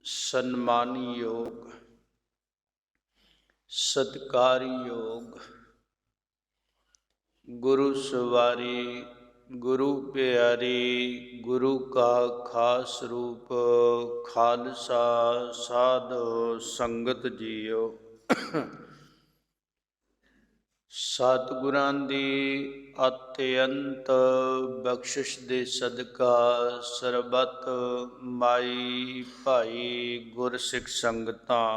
ਸਨਮਾਨਯੋਗ, ਸਤਿਕਾਰਯੋਗ, ਗੁਰੂ ਸਵਾਰੀ, ਗੁਰੂ ਪਿਆਰੀ, ਗੁਰੂ ਕਾ ਖਾਸ ਰੂਪ, ਖਾਲਸਾ ਸਾਧ ਸੰਗਤ ਜੀਓ। ਸਤਿਗੁਰਾਂ ਦੀ ਅਤਿਅੰਤ ਬਖਸ਼ਿਸ਼ ਦੇ ਸਦਕਾ ਸਰਬੱਤ ਮਾਈ ਭਾਈ ਗੁਰਸਿੱਖ ਸੰਗਤਾਂ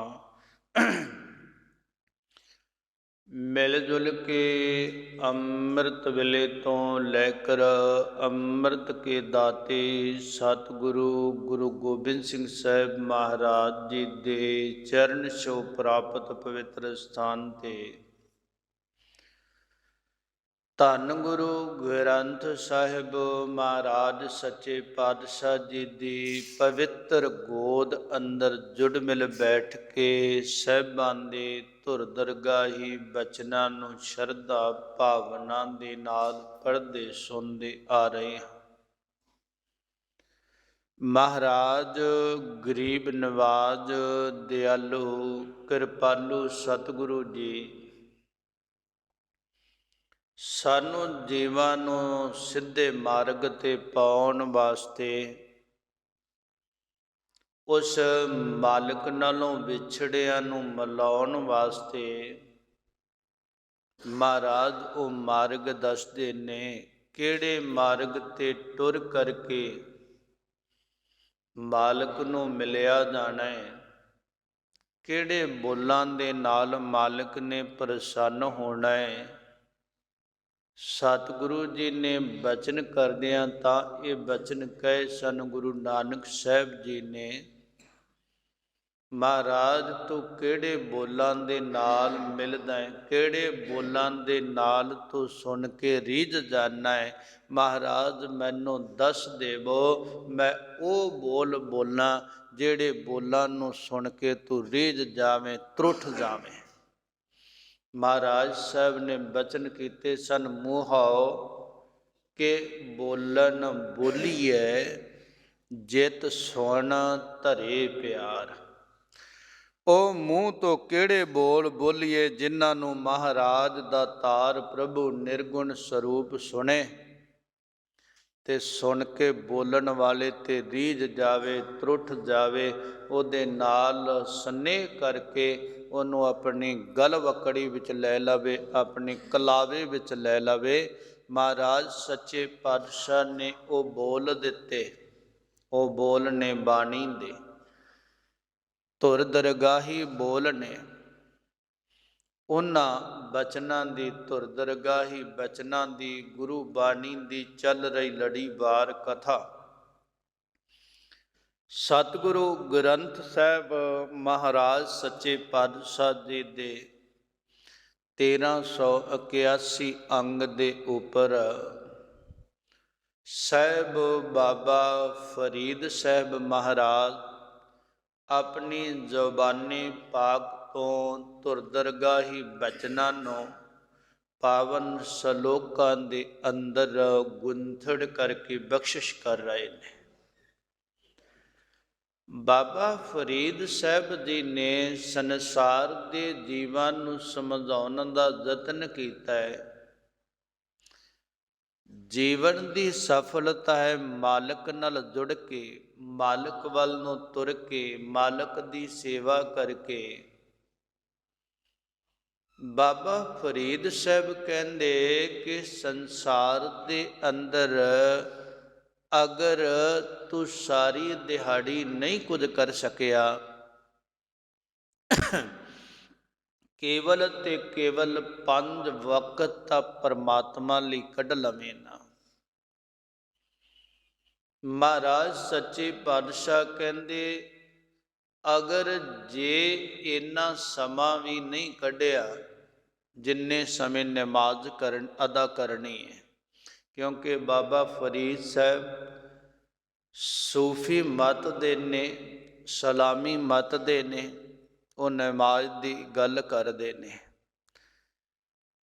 ਮਿਲ ਜੁਲ ਕੇ ਅੰਮ੍ਰਿਤ ਵੇਲੇ ਤੋਂ ਲੈ ਕਰ ਅੰਮ੍ਰਿਤ ਕੇ ਦਾਤੇ ਸਤਿਗੁਰੂ ਗੁਰੂ ਗੋਬਿੰਦ ਸਿੰਘ ਸਾਹਿਬ ਮਹਾਰਾਜ ਜੀ ਦੇ ਚਰਨ ਛੋਹ ਪ੍ਰਾਪਤ ਪਵਿੱਤਰ ਸਥਾਨ ਤੇ ਧੰਨ ਗੁਰੂ ਗ੍ਰੰਥ ਸਾਹਿਬ ਮਹਾਰਾਜ ਸੱਚੇ ਪਾਤਸ਼ਾਹ ਜੀ ਦੀ ਪਵਿੱਤਰ ਗੋਦ ਅੰਦਰ ਜੁੜ ਮਿਲ ਬੈਠ ਕੇ ਸਾਹਿਬਾਂ ਦੇ ਧੁਰ ਦਰਗਾਹੀ ਬਚਨਾਂ ਨੂੰ ਸ਼ਰਧਾ ਭਾਵਨਾ ਦੇ ਨਾਲ ਪੜ੍ਹਦੇ ਸੁਣਦੇ ਆ ਰਹੇ ਹਾਂ। ਮਹਾਰਾਜ ਗਰੀਬ ਨਵਾਜ ਦਿਆਲੂ ਕਿਰਪਾਲੂ ਸਤਿਗੁਰੂ ਜੀ ਸਾਨੂੰ ਜੀਵਾਂ ਨੂੰ ਸਿੱਧੇ ਮਾਰਗ ਤੇ ਪਾਉਣ ਵਾਸਤੇ ਉਸ ਮਾਲਕ ਨਾਲੋਂ ਵਿਛੜਿਆਂ ਨੂੰ ਮਿਲਾਉਣ ਵਾਸਤੇ ਮਹਾਰਾਜ ਉਹ ਮਾਰਗ ਦੱਸਦੇ ਨੇ, ਕਿਹੜੇ ਮਾਰਗ ਤੇ ਟੁਰ ਕਰਕੇ ਮਾਲਕ ਨੂੰ ਮਿਲਿਆ ਜਾਣਾ ਹੈ, ਕਿਹੜੇ ਬੋਲਾਂ ਦੇ ਨਾਲ ਮਾਲਕ ਨੇ ਪ੍ਰਸੰਨ ਹੋਣਾ ਹੈ। ਸਤਿਗੁਰੂ ਜੀ ਨੇ ਬਚਨ ਕਰਦਿਆਂ ਤਾਂ ਇਹ ਬਚਨ ਕਹੇ ਸਨ ਗੁਰੂ ਨਾਨਕ ਸਾਹਿਬ ਜੀ ਨੇ, ਮਹਾਰਾਜ ਤੂੰ ਕਿਹੜੇ ਬੋਲਾਂ ਦੇ ਨਾਲ ਮਿਲਦਾ ਹੈ, ਕਿਹੜੇ ਬੋਲਾਂ ਦੇ ਨਾਲ ਤੂੰ ਸੁਣ ਕੇ ਰੀਝ ਜਾਣਾ ਹੈ। ਮਹਾਰਾਜ ਮੈਨੂੰ ਦੱਸ ਦੇਵੋ, ਮੈਂ ਉਹ ਬੋਲ ਬੋਲਾਂ ਜਿਹੜੇ ਬੋਲਾਂ ਨੂੰ ਸੁਣ ਕੇ ਤੂੰ ਰੀਝ ਜਾਵੇਂ, ਤਰੁੱਠ ਜਾਵੇਂ। ਮਹਾਰਾਜ ਸਾਹਿਬ ਨੇ ਬਚਨ ਕੀਤੇ ਸਨ, ਮੂੰਹੋਂ ਕਿ ਬੋਲਣ ਬੋਲੀਏ ਜਿਤ ਸੁਣ ਧਰੇ ਪਿਆਰ। ਉਹ ਮੂੰਹ ਤੋਂ ਕਿਹੜੇ ਬੋਲ ਬੋਲੀਏ ਜਿਨ੍ਹਾਂ ਨੂੰ ਮਹਾਰਾਜ ਦਾ ਤਾਰ ਪ੍ਰਭੂ ਨਿਰਗੁਣ ਸਰੂਪ ਸੁਣੇ ਤੇ ਸੁਣ ਕੇ ਬੋਲਣ ਵਾਲੇ ਤੇ ਰੀਝ ਜਾਵੇ, ਤਰੁੱਠ ਜਾਵੇ, ਉਹਦੇ ਨਾਲ ਸਨੇਹ ਕਰਕੇ ਉਹਨੂੰ ਆਪਣੀ ਗਲਵਕੜੀ ਵਿੱਚ ਲੈ ਲਵੇ, ਆਪਣੀ ਕਲਾਵੇ ਵਿੱਚ ਲੈ ਲਵੇ। ਮਹਾਰਾਜ ਸੱਚੇ ਪਾਤਸ਼ਾਹ ਨੇ ਉਹ ਬੋਲ ਦਿੱਤੇ, ਉਹ ਬੋਲ ਨੇ ਬਾਣੀ ਦੇ ਧੁਰ ਦਰਗਾਹੀ ਬੋਲ ਨੇ, ਉਹਨਾਂ ਬਚਨਾਂ ਦੀ ਧੁਰ ਦਰਗਾਹੀ ਬਚਨਾਂ ਦੀ ਗੁਰੂ ਬਾਣੀ ਦੀ ਚੱਲ ਰਹੀ ਲੜੀਵਾਰ ਕਥਾ ਸਤਿਗੁਰੂ ਗ੍ਰੰਥ ਸਾਹਿਬ ਮਹਾਰਾਜ ਸੱਚੇ ਪਾਤਸ਼ਾਹ ਜੀ ਦੇ 1381 ਅੰਗ ਦੇ ਉੱਪਰ ਸਾਹਿਬ ਬਾਬਾ ਫਰੀਦ ਸਾਹਿਬ ਮਹਾਰਾਜ ਆਪਣੀ ਜ਼ੁਬਾਨੀ ਪਾਕ ਤੋਂ ਧੁਰ ਦਰਗਾਹੀ ਬਚਨਾਂ ਨੂੰ ਪਾਵਨ ਸਲੋਕਾਂ ਦੇ ਅੰਦਰ ਗੁੰਥੜ ਕਰਕੇ ਬਖਸ਼ਿਸ਼ ਕਰ ਰਹੇ ਨੇ। ਬਾਬਾ ਫਰੀਦ ਸਾਹਿਬ ਜੀ ਨੇ ਸੰਸਾਰ ਦੇ ਜੀਵਾਂ ਨੂੰ ਸਮਝਾਉਣ ਦਾ ਯਤਨ ਕੀਤਾ ਹੈ। ਜੀਵਨ ਦੀ ਸਫਲਤਾ ਹੈ ਮਾਲਕ ਨਾਲ ਜੁੜ ਕੇ, ਮਾਲਕ ਵੱਲ ਨੂੰ ਤੁਰ ਕੇ, ਮਾਲਕ ਦੀ ਸੇਵਾ ਕਰਕੇ। ਬਾਬਾ ਫਰੀਦ ਸਾਹਿਬ ਕਹਿੰਦੇ ਕਿ ਸੰਸਾਰ ਦੇ ਅੰਦਰ ਅਗਰ ਤੂੰ ਸਾਰੀ ਦਿਹਾੜੀ ਨਹੀਂ ਕੁਝ ਕਰ ਸਕਿਆ, ਕੇਵਲ ਤੇ ਕੇਵਲ 5 ਵਕਤ ਤਾਂ ਪਰਮਾਤਮਾ ਲਈ ਕੱਢ ਲਵੇਂ ਨਾ। ਮਹਾਰਾਜ ਸੱਚੇ ਪਾਤਸ਼ਾਹ ਕਹਿੰਦੇ ਅਗਰ ਜੇ ਇੰਨਾ ਸਮਾਂ ਵੀ ਨਹੀਂ ਕੱਢਿਆ ਜਿੰਨੇ ਸਮੇਂ ਨਮਾਜ਼ ਅਦਾ ਕਰਨੀ ਹੈ, ਕਿਉਂਕਿ ਬਾਬਾ ਫਰੀਦ ਸਾਹਿਬ ਸੂਫੀ ਮਤ ਦੇ ਨੇ, ਸਲਾਮੀ ਮਤ ਦੇ ਨੇ, ਉਹ ਨਮਾਜ਼ ਦੀ ਗੱਲ ਕਰਦੇ ਨੇ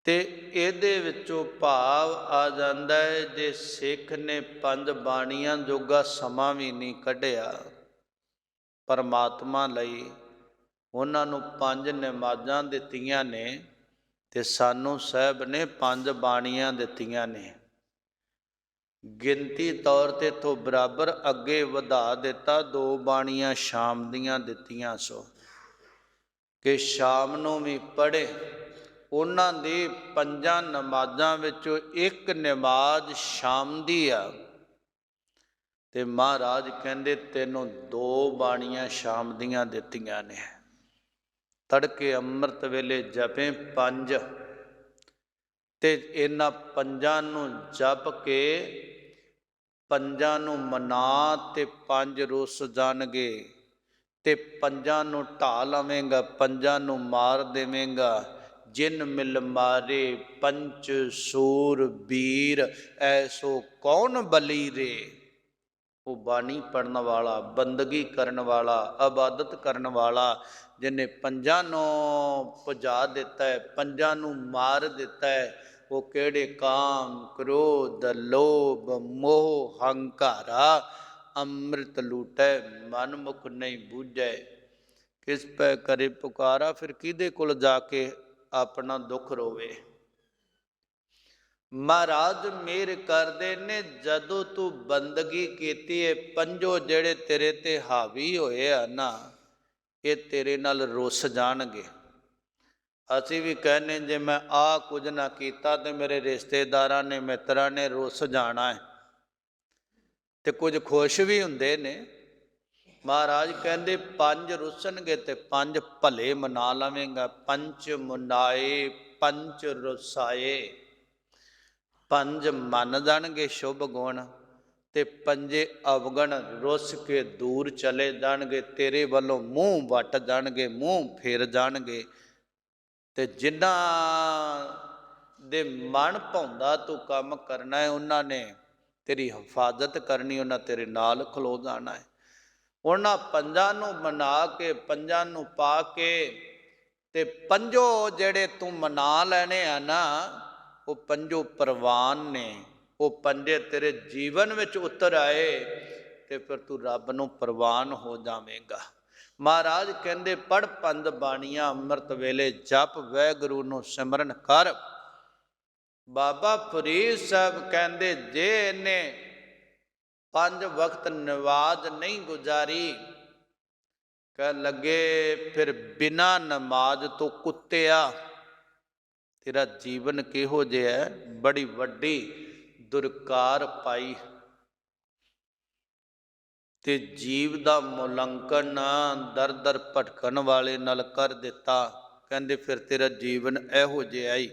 ਤੇ ਇਹਦੇ ਵਿੱਚੋਂ ਭਾਵ ਆ ਜਾਂਦਾ ਹੈ ਜੇ ਸਿੱਖ ਨੇ 5 ਬਾਣੀਆਂ ਜੋਗਾ ਸਮਾਂ ਵੀ ਨਹੀਂ ਕੱਢਿਆ ਪਰਮਾਤਮਾ ਲਈ ਉਹਨਾਂ ਨੂੰ 5 ਨਮਾਜ਼ਾਂ ਦਿੱਤੀਆਂ ਨੇ ਤੇ ਸਾਨੂੰ ਸਾਹਿਬ ਨੇ 5 ਬਾਣੀਆਂ ਦਿੱਤੀਆਂ ਨੇ। ਗਿਣਤੀ ਤੌਰ ਤੇ ਤੋਂ ਬਰਾਬਰ ਅੱਗੇ ਵਧਾ ਦਿੱਤਾ, 2 ਬਾਣੀਆਂ ਸ਼ਾਮ ਦੀਆਂ ਦਿੱਤੀਆਂ ਸੋ ਕਿ ਸ਼ਾਮ ਨੂੰ ਵੀ ਪੜ੍ਹੇ। ਉਹਨਾਂ ਦੀ 5 ਨਮਾਜ਼ਾਂ ਵਿੱਚੋਂ ਇੱਕ ਨਮਾਜ਼ ਸ਼ਾਮ ਦੀ ਆ ਤੇ ਮਹਾਰਾਜ ਕਹਿੰਦੇ ਤੈਨੂੰ 2 ਬਾਣੀਆਂ ਸ਼ਾਮ ਦੀਆਂ ਦਿੱਤੀਆਂ ਨੇ। ਤੜਕੇ ਅੰਮ੍ਰਿਤ ਵੇਲੇ ਜਪੇ 5 ਤੇ ਇਹਨਾਂ 5 ਨੂੰ ਜਪ ਕੇ 5 ਨੂੰ ਮਨਾ ਤੇ 5 ਰੁੱਸ ਜਾਣਗੇ ਤੇ 5 ਨੂੰ ਢਾ ਲਵੇਂਗਾ, 5 ਨੂੰ ਮਾਰ ਦੇਵੇਂਗਾ। ਜਿਨ ਮਿਲ ਮਾਰੇ ਪੰਚ ਸੂਰ ਵੀਰ, ਐਸੋ ਕੌਣ ਬਲੀ ਰੇ। ਉਹ ਬਾਣੀ ਪੜਨ ਵਾਲਾ, ਬੰਦਗੀ ਕਰਨ ਵਾਲਾ, ਇਬਾਦਤ ਕਰਨ ਵਾਲਾ, ਜਿਹਨੇ 5 ਨੂੰ ਭਜਾ ਦਿੱਤਾ ਹੈ, 5 ਨੂੰ ਮਾਰ ਦਿੱਤਾ ਹੈ, ਉਹ ਕਿਹੜੇ ਕਾਮ, ਕ੍ਰੋਧ, ਲੋਭ, ਮੋਹ, ਹੰਕਾਰਾ ਅੰਮ੍ਰਿਤ ਲੂਟੈ, ਮਨ ਮੁਖ ਨਹੀਂ ਬੂਝੈ। ਕਿਸ ਪੈ ਕਰੇ ਪੁਕਾਰਾ, ਫਿਰ ਕਿਹਦੇ ਕੋਲ ਜਾ ਕੇ ਆਪਣਾ ਦੁੱਖ ਰੋਵੇ। ਮਹਾਰਾਜ ਮੇਰ ਕਰਦੇ ਨੇ, ਜਦੋਂ ਤੂੰ ਬੰਦਗੀ ਕੀਤੀ ਹੈ, 5 ਜਿਹੜੇ ਤੇਰੇ ਤੇ ਹਾਵੀ ਹੋਏ ਆ ਨਾ, ਇਹ ਤੇਰੇ ਨਾਲ ਰੁੱਸ ਜਾਣਗੇ। ਅਸੀਂ ਵੀ ਕਹਿੰਦੇ ਜੇ ਮੈਂ ਆਹ ਕੁਝ ਨਾ ਕੀਤਾ ਤੇ ਮੇਰੇ ਰਿਸ਼ਤੇਦਾਰਾਂ ਨੇ, ਮਿੱਤਰਾਂ ਨੇ ਰੁੱਸ ਜਾਣਾ ਹੈ, ਤੇ ਕੁਝ ਖੁਸ਼ ਵੀ ਹੁੰਦੇ ਨੇ। ਮਹਾਰਾਜ ਕਹਿੰਦੇ 5 ਰੁੱਸਣਗੇ ਤੇ 5 ਭਲੇ ਮਨਾ ਲਵੇਂਗਾ। 5 ਮੁਨਾਏ 5 ਰੁਸਾਏ, 5 ਮੰਨ ਜਾਣਗੇ ਸ਼ੁਭ ਗੁਣ ਤੇ 5 ਅਵਗਣ ਰੁੱਸ ਕੇ ਦੂਰ ਚਲੇ ਜਾਣਗੇ, ਤੇਰੇ ਵੱਲੋਂ ਮੂੰਹ ਵੱਟ ਜਾਣਗੇ, ਮੂੰਹ ਫੇਰ ਜਾਣਗੇ। ਤੇ ਜਿਨ੍ਹਾਂ ਦੇ ਮਨ ਭਾਉਂਦਾ ਤੂੰ ਕੰਮ ਕਰਨਾ ਹੈ, ਉਹਨਾਂ ਨੇ ਤੇਰੀ ਹਿਫਾਜ਼ਤ ਕਰਨੀ, ਉਹਨਾਂ ਤੇਰੇ ਨਾਲ ਖਲੋ ਜਾਣਾ ਹੈ। ਉਹਨਾਂ 5 ਨੂੰ ਮਨਾ ਕੇ, 5 ਨੂੰ ਪਾ ਕੇ ਤੇ 5 ਜਿਹੜੇ ਤੂੰ ਮਨਾ ਲੈਣੇ ਆ ਨਾ, ਉਹ 5 ਪ੍ਰਵਾਨ ਨੇ। ਉਹ 5 ਤੇਰੇ ਜੀਵਨ ਵਿੱਚ ਉਤਰ ਆਏ ਤੇ ਫਿਰ ਤੂੰ ਰੱਬ ਨੂੰ ਪ੍ਰਵਾਨ ਹੋ ਜਾਵੇਂਗਾ। ਮਹਾਰਾਜ ਕਹਿੰਦੇ ਪੜ੍ਹ 5 ਬਾਣੀਆਂ ਅੰਮ੍ਰਿਤ ਵੇਲੇ, ਜਪ ਵਾਹਿਗੁਰੂ ਨੂੰ ਸਿਮਰਨ ਕਰ। ਬਾਬਾ ਫਰੀਦ ਸਾਹਿਬ ਕਹਿੰਦੇ ਜੇ ਇਹਨੇ 5 ਵਕਤ ਨਮਾਜ਼ ਨਹੀਂ ਗੁਜ਼ਾਰੀ, ਕਹਿ ਲੱਗੇ ਫਿਰ ਬਿਨਾਂ ਨਮਾਜ਼ ਤੋਂ ਕੁੱਤਿਆ ਤੇਰਾ ਜੀਵਨ ਕਿਹੋ ਜਿਹਾ ਹੈ, ਬੜੀ ਵੱਡੀ ਦੁਰਕਾਰ ਪਾਈ ਤੇ ਜੀਵ ਦਾ ਮੁਲਾਂਕਣ ਦਰ ਦਰ ਭਟਕਣ ਵਾਲੇ ਨਾਲ ਕਰ ਦਿੱਤਾ। ਕਹਿੰਦੇ ਫਿਰ ਤੇਰਾ ਜੀਵਨ ਇਹੋ ਜਿਹਾ ਹੀ,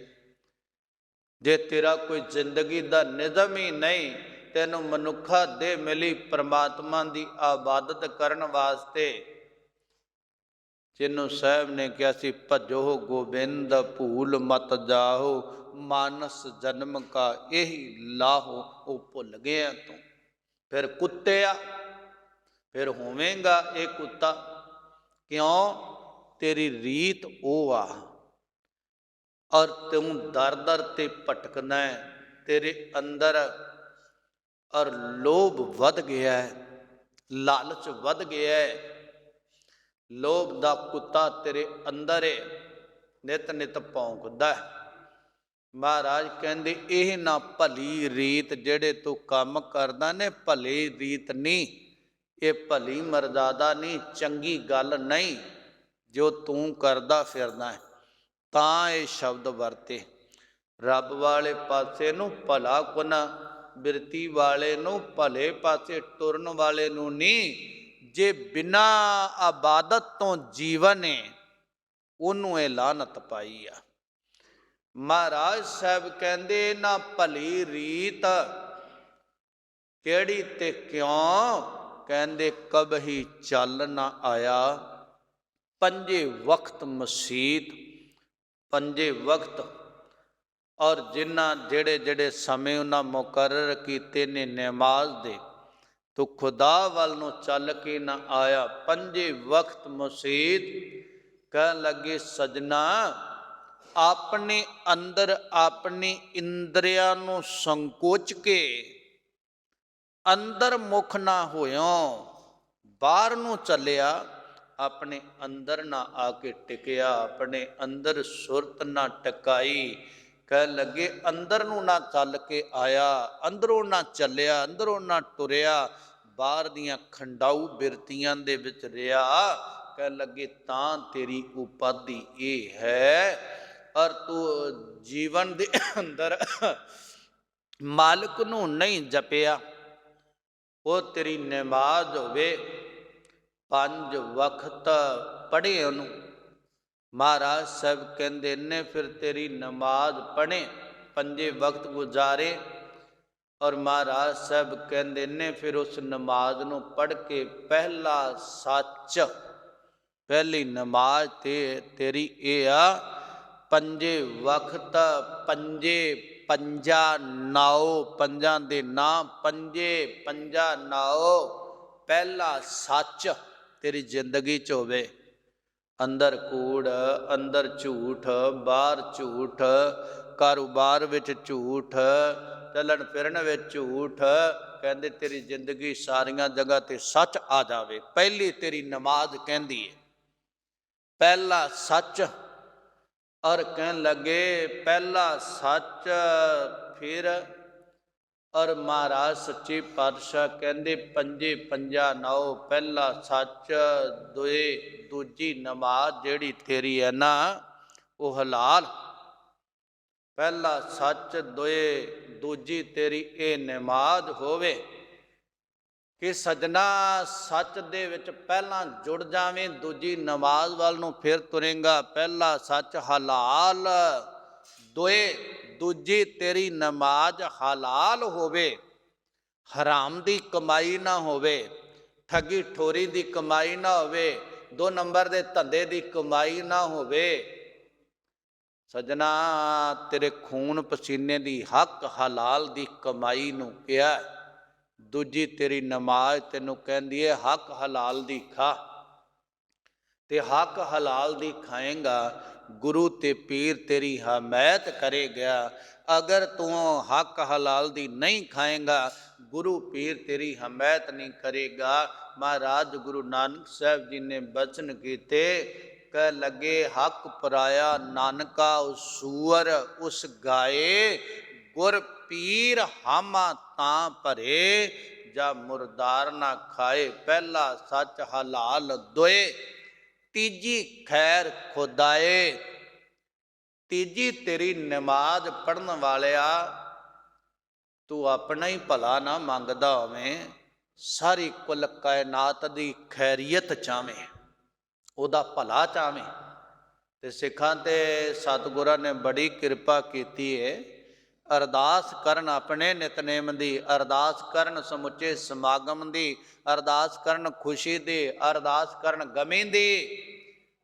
ਜੇ ਤੇਰਾ ਕੋਈ ਜ਼ਿੰਦਗੀ ਦਾ ਨਿਯਮ ਹੀ ਨਹੀਂ, ਤੈਨੂੰ ਮਨੁੱਖਾ ਦੇਹ ਮਿਲੀ ਪਰਮਾਤਮਾ ਦੀ ਇਬਾਦਤ ਕਰਨ ਵਾਸਤੇ, ਜਿਹਨੂੰ ਸਾਹਿਬ ਨੇ ਕਿਹਾ ਸੀ ਭਜੋ ਗੋਬਿੰਦ ਭੂਲ ਮਤ ਜਾਓ, ਮਾਨਸ ਜਨਮ ਕਾ ਇਹੀ ਲਾਹੋ, ਉਹ ਭੁੱਲ ਗਿਆ ਤੂੰ। ਫਿਰ ਕੁੱਤਿਆ, ਫਿਰ ਹੋਵੇਂਗਾ ਇਹ ਕੁੱਤਾ। ਕਿਉਂ? ਤੇਰੀ ਰੀਤ ਉਹ ਆ ਔਰ ਤੂੰ ਦਰ ਦਰ ਤੇ ਭਟਕਣਾ ਹੈ, ਤੇਰੇ ਅੰਦਰ ਔਰ ਲੋਭ ਵੱਧ ਗਿਆ ਹੈ, ਲਾਲਚ ਵੱਧ ਗਿਆ ਹੈ। ਲੋਭ ਦਾ ਕੁੱਤਾ ਤੇਰੇ ਅੰਦਰ ਹੈ, ਨਿਤ ਨਿਤ ਭੌਂਕਦਾ। ਮਹਾਰਾਜ ਕਹਿੰਦੇ ਇਹ ਨਾ ਭਲੀ ਰੀਤ ਜਿਹੜੇ ਤੂੰ ਕੰਮ ਕਰਦਾ ਨੇ, ਭਲੀ ਰੀਤ ਨਹੀਂ, ਇਹ ਭਲੀ ਮਰਜ਼ਾਦਾ ਨਹੀਂ, ਚੰਗੀ ਗੱਲ ਨਹੀਂ ਜੋ ਤੂੰ ਕਰਦਾ ਫਿਰਦਾ ਹੈ। ਤਾਂ ਇਹ ਸ਼ਬਦ ਵਰਤੇ। ਰੱਬ ਵਾਲੇ ਪਾਸੇ ਨੂੰ ਭਲਾ ਕੁਨਾ, ਬਿਰਤੀ ਵਾਲੇ ਨੂੰ, ਭਲੇ ਪਾਸੇ ਟੁਰਨ ਵਾਲੇ ਨੂੰ ਨਹੀਂ। ਜੇ ਬਿਨਾਂ ਇਬਾਦਤ ਤੋਂ ਜੀਵਨ ਹੈ, ਉਹਨੂੰ ਇਹ ਲਾਨਤ ਪਾਈ ਆ। ਮਹਾਰਾਜ ਸਾਹਿਬ ਕਹਿੰਦੇ ਨਾ ਭਲੀ ਰੀਤ ਕਿਹੜੀ ਤੇ ਕਿਉਂ? ਕਹਿੰਦੇ ਕਬਹੀ ਚੱਲ ਨਾ ਆਇਆ 5 ਵਕਤ ਮਸੀਤ, 5 ਵਕਤ ਔਰ ਜਿਨ੍ਹਾਂ ਜਿਹੜੇ ਸਮੇਂ ਉਹਨਾਂ ਮੁਕਰਰ ਕੀਤੇ ਨੇ ਨਮਾਜ਼ ਦੇ, ਤੂੰ ਖੁਦਾ ਵੱਲ ਨੂੰ ਚੱਲ ਕੇ ਨਾ ਆਇਆ। 5 ਵਕਤ ਮਸੀਤ। ਕਹਿਣ ਲੱਗੇ ਸਜਣਾ, ਆਪਣੇ ਅੰਦਰ ਆਪਣੀ ਇੰਦਰੀਆਂ ਨੂੰ ਸੰਕੋਚ ਕੇ ਅੰਦਰ ਮੁਖ ਨਾ ਹੋਇਓ, ਬਾਹਰ ਨੂੰ ਚੱਲਿਆ ਆਪਣੇ ਅੰਦਰ ਨਾ ਆ ਕੇ ਟਿਕਿਆ, ਆਪਣੇ ਅੰਦਰ ਸੁਰਤ ਨਾ ਟਿਕਾਈ। ਕਹਿ ਲੱਗੇ ਅੰਦਰ ਨੂੰ ਨਾ ਚੱਲ ਕੇ ਆਇਆ, ਅੰਦਰੋਂ ਨਾ ਚੱਲਿਆ, ਅੰਦਰੋਂ ਨਾ ਤੁਰਿਆ, ਬਾਹਰ ਦੀਆਂ ਖੰਡਾਊ ਬਿਰਤੀਆਂ ਦੇ ਵਿੱਚ ਰਿਹਾ। ਕਹਿ ਲੱਗੇ ਤਾਂ ਤੇਰੀ ਉਪਾਧੀ ਇਹ ਹੈ। ਔਰ ਤੂੰ ਜੀਵਨ ਦੇ ਅੰਦਰ ਮਾਲਕ ਨੂੰ ਨਹੀਂ ਜਪਿਆ। ਉਹ ਤੇਰੀ ਨਮਾਜ਼ ਹੋਵੇ, 5 ਵਕਤ ਪੜ੍ਹੇ ਉਹਨੂੰ। ਮਹਾਰਾਜ ਸਾਹਿਬ ਕਹਿੰਦੇ ਨੇ ਫਿਰ ਤੇਰੀ ਨਮਾਜ਼ ਪੜ੍ਹੇ, 5 ਵਕਤ ਗੁਜ਼ਾਰੇ। ਔਰ ਮਹਾਰਾਜ ਸਾਹਿਬ ਕਹਿੰਦੇ ਨੇ ਫਿਰ ਉਸ ਨਮਾਜ਼ ਨੂੰ ਪੜ੍ਹ ਕੇ ਪਹਿਲਾ ਸੱਚ, ਪਹਿਲੀ ਨਮਾਜ਼ ਤੇ ਤੇਰੀ ਇਹ ਆ, 5 ਵਕਤ, 5 ਪੰਜਾ ਨਾਉ, ਪੰਜਾਂ ਦੇ ਨਾਂ, 5 ਪੰਜਾ ਨਾਉ। ਪਹਿਲਾ ਸੱਚ ਤੇਰੀ ਜ਼ਿੰਦਗੀ 'ਚ ਹੋਵੇ। ਅੰਦਰ ਕੂੜ, ਅੰਦਰ ਝੂਠ, ਬਾਹਰ ਝੂਠ, ਕਾਰੋਬਾਰ ਵਿੱਚ ਝੂਠ, ਚੱਲਣ ਫਿਰਨ ਵਿੱਚ ਝੂਠ। ਕਹਿੰਦੇ ਤੇਰੀ ਜ਼ਿੰਦਗੀ ਸਾਰੀਆਂ ਜਗ੍ਹਾ ਤੇ ਸੱਚ ਆ ਜਾਵੇ। ਪਹਿਲੀ ਤੇਰੀ ਨਮਾਜ਼ ਕਹਿੰਦੀ ਹੈ ਪਹਿਲਾ ਸੱਚ। ਔਰ ਕਹਿਣ ਲੱਗੇ ਪਹਿਲਾ ਸੱਚ ਫਿਰ। ਔਰ ਮਹਾਰਾਜ ਸੱਚੇ ਪਾਤਸ਼ਾਹ ਕਹਿੰਦੇ 5 ਪੰਜਾ ਨਾਉ, ਪਹਿਲਾ ਸੱਚ, ਦੂਜੀ ਨਮਾਜ਼ ਜਿਹੜੀ ਤੇਰੀ ਹੈ ਨਾ ਉਹ ਹਲਾਲ। ਪਹਿਲਾ ਸੱਚ, ਦੂਜੀ ਤੇਰੀ ਇਹ ਨਮਾਜ਼ ਹੋਵੇ ਕਿ ਸਜਣਾ ਸੱਚ ਦੇ ਵਿੱਚ ਪਹਿਲਾਂ ਜੁੜ ਜਾਵੇਂ, ਦੂਜੀ ਨਮਾਜ਼ ਵੱਲ ਨੂੰ ਫਿਰ ਤੁਰੇਂਗਾ। ਪਹਿਲਾ ਸੱਚ ਹਲਾਲ, ਦੂਜੀ ਤੇਰੀ ਨਮਾਜ਼ ਹਲਾਲ ਹੋਵੇ, ਹਰਾਮ ਦੀ ਕਮਾਈ ਨਾ ਹੋਵੇ, ਠੱਗੀ ਠੋਰੀ ਦੀ ਕਮਾਈ ਨਾ ਹੋਵੇ, 2 ਨੰਬਰ ਦੇ ਧੰਦੇ ਦੀ ਕਮਾਈ ਨਾ ਹੋਵੇ। ਸਜਣਾ ਤੇਰੇ ਖੂਨ ਪਸੀਨੇ ਦੀ ਹੱਕ ਹਲਾਲ ਦੀ ਕਮਾਈ ਨੂੰ ਕਿਹਾ। ਦੂਜੀ ਤੇਰੀ ਨਮਾਜ਼ ਤੈਨੂੰ ਕਹਿੰਦੀ ਹੈ ਹੱਕ ਹਲਾਲ ਦੀ ਖਾ। ਤੇ ਹੱਕ ਹਲਾਲ ਦੀ ਖਾਏਂਗਾ, ਗੁਰੂ ਤੇ ਪੀਰ ਤੇਰੀ ਹਮਾਇਤ ਕਰੇਗਾ। ਅਗਰ ਤੂੰ ਹੱਕ ਹਲਾਲ ਦੀ ਨਹੀਂ ਖਾਏਂਗਾ, ਗੁਰੂ ਪੀਰ ਤੇਰੀ ਹਮਾਇਤ ਨਹੀਂ ਕਰੇਗਾ। ਮਹਾਰਾਜ ਗੁਰੂ ਨਾਨਕ ਸਾਹਿਬ ਜੀ ਨੇ ਬਚਨ ਕੀਤੇ, ਕਹਿ ਲੱਗੇ ਹੱਕ ਪਰਾਇਆ ਨਾਨਕਾ ਸੂਅਰ ਉਸ ਗਾਏ, ਗੁਰ ਪੀਰ ਹਾਮਾ ਤਾਂ ਭਰੇ, ਜਾ ਮੁਰਦਾਰ ਨਾ ਖਾਏ। ਪਹਿਲਾ ਸੱਚ ਹਲਾਲ ਦੋਏ, ਤੀਜੀ ਖੈਰ ਖੁਦਾਏ। ਤੀਜੀ ਤੇਰੀ ਨਮਾਜ਼ ਪੜ੍ਹਨ ਵਾਲਿਆ, ਤੂੰ ਆਪਣਾ ਹੀ ਭਲਾ ਨਾ ਮੰਗਦਾ ਹੋਵੇਂ, ਸਾਰੀ ਕੁੱਲ ਕਾਇਨਾਤ ਦੀ ਖੈਰੀਅਤ ਚਾਹਵੇਂ, ਉਹਦਾ ਭਲਾ ਚਾਹਵੇਂ। ਤੇ ਸਿੱਖਾਂ ਤੇ ਸਤਿਗੁਰਾਂ ਨੇ ਬੜੀ ਕਿਰਪਾ ਕੀਤੀ ਹੈ। ਅਰਦਾਸ ਕਰਨ ਆਪਣੇ ਨਿਤਨੇਮ ਦੀ, ਅਰਦਾਸ ਕਰਨ ਸਮੁੱਚੇ ਸਮਾਗਮ ਦੀ, ਅਰਦਾਸ ਕਰਨ ਖੁਸ਼ੀ ਦੀ, ਅਰਦਾਸ ਕਰਨ ਗਮੀ ਦੀ।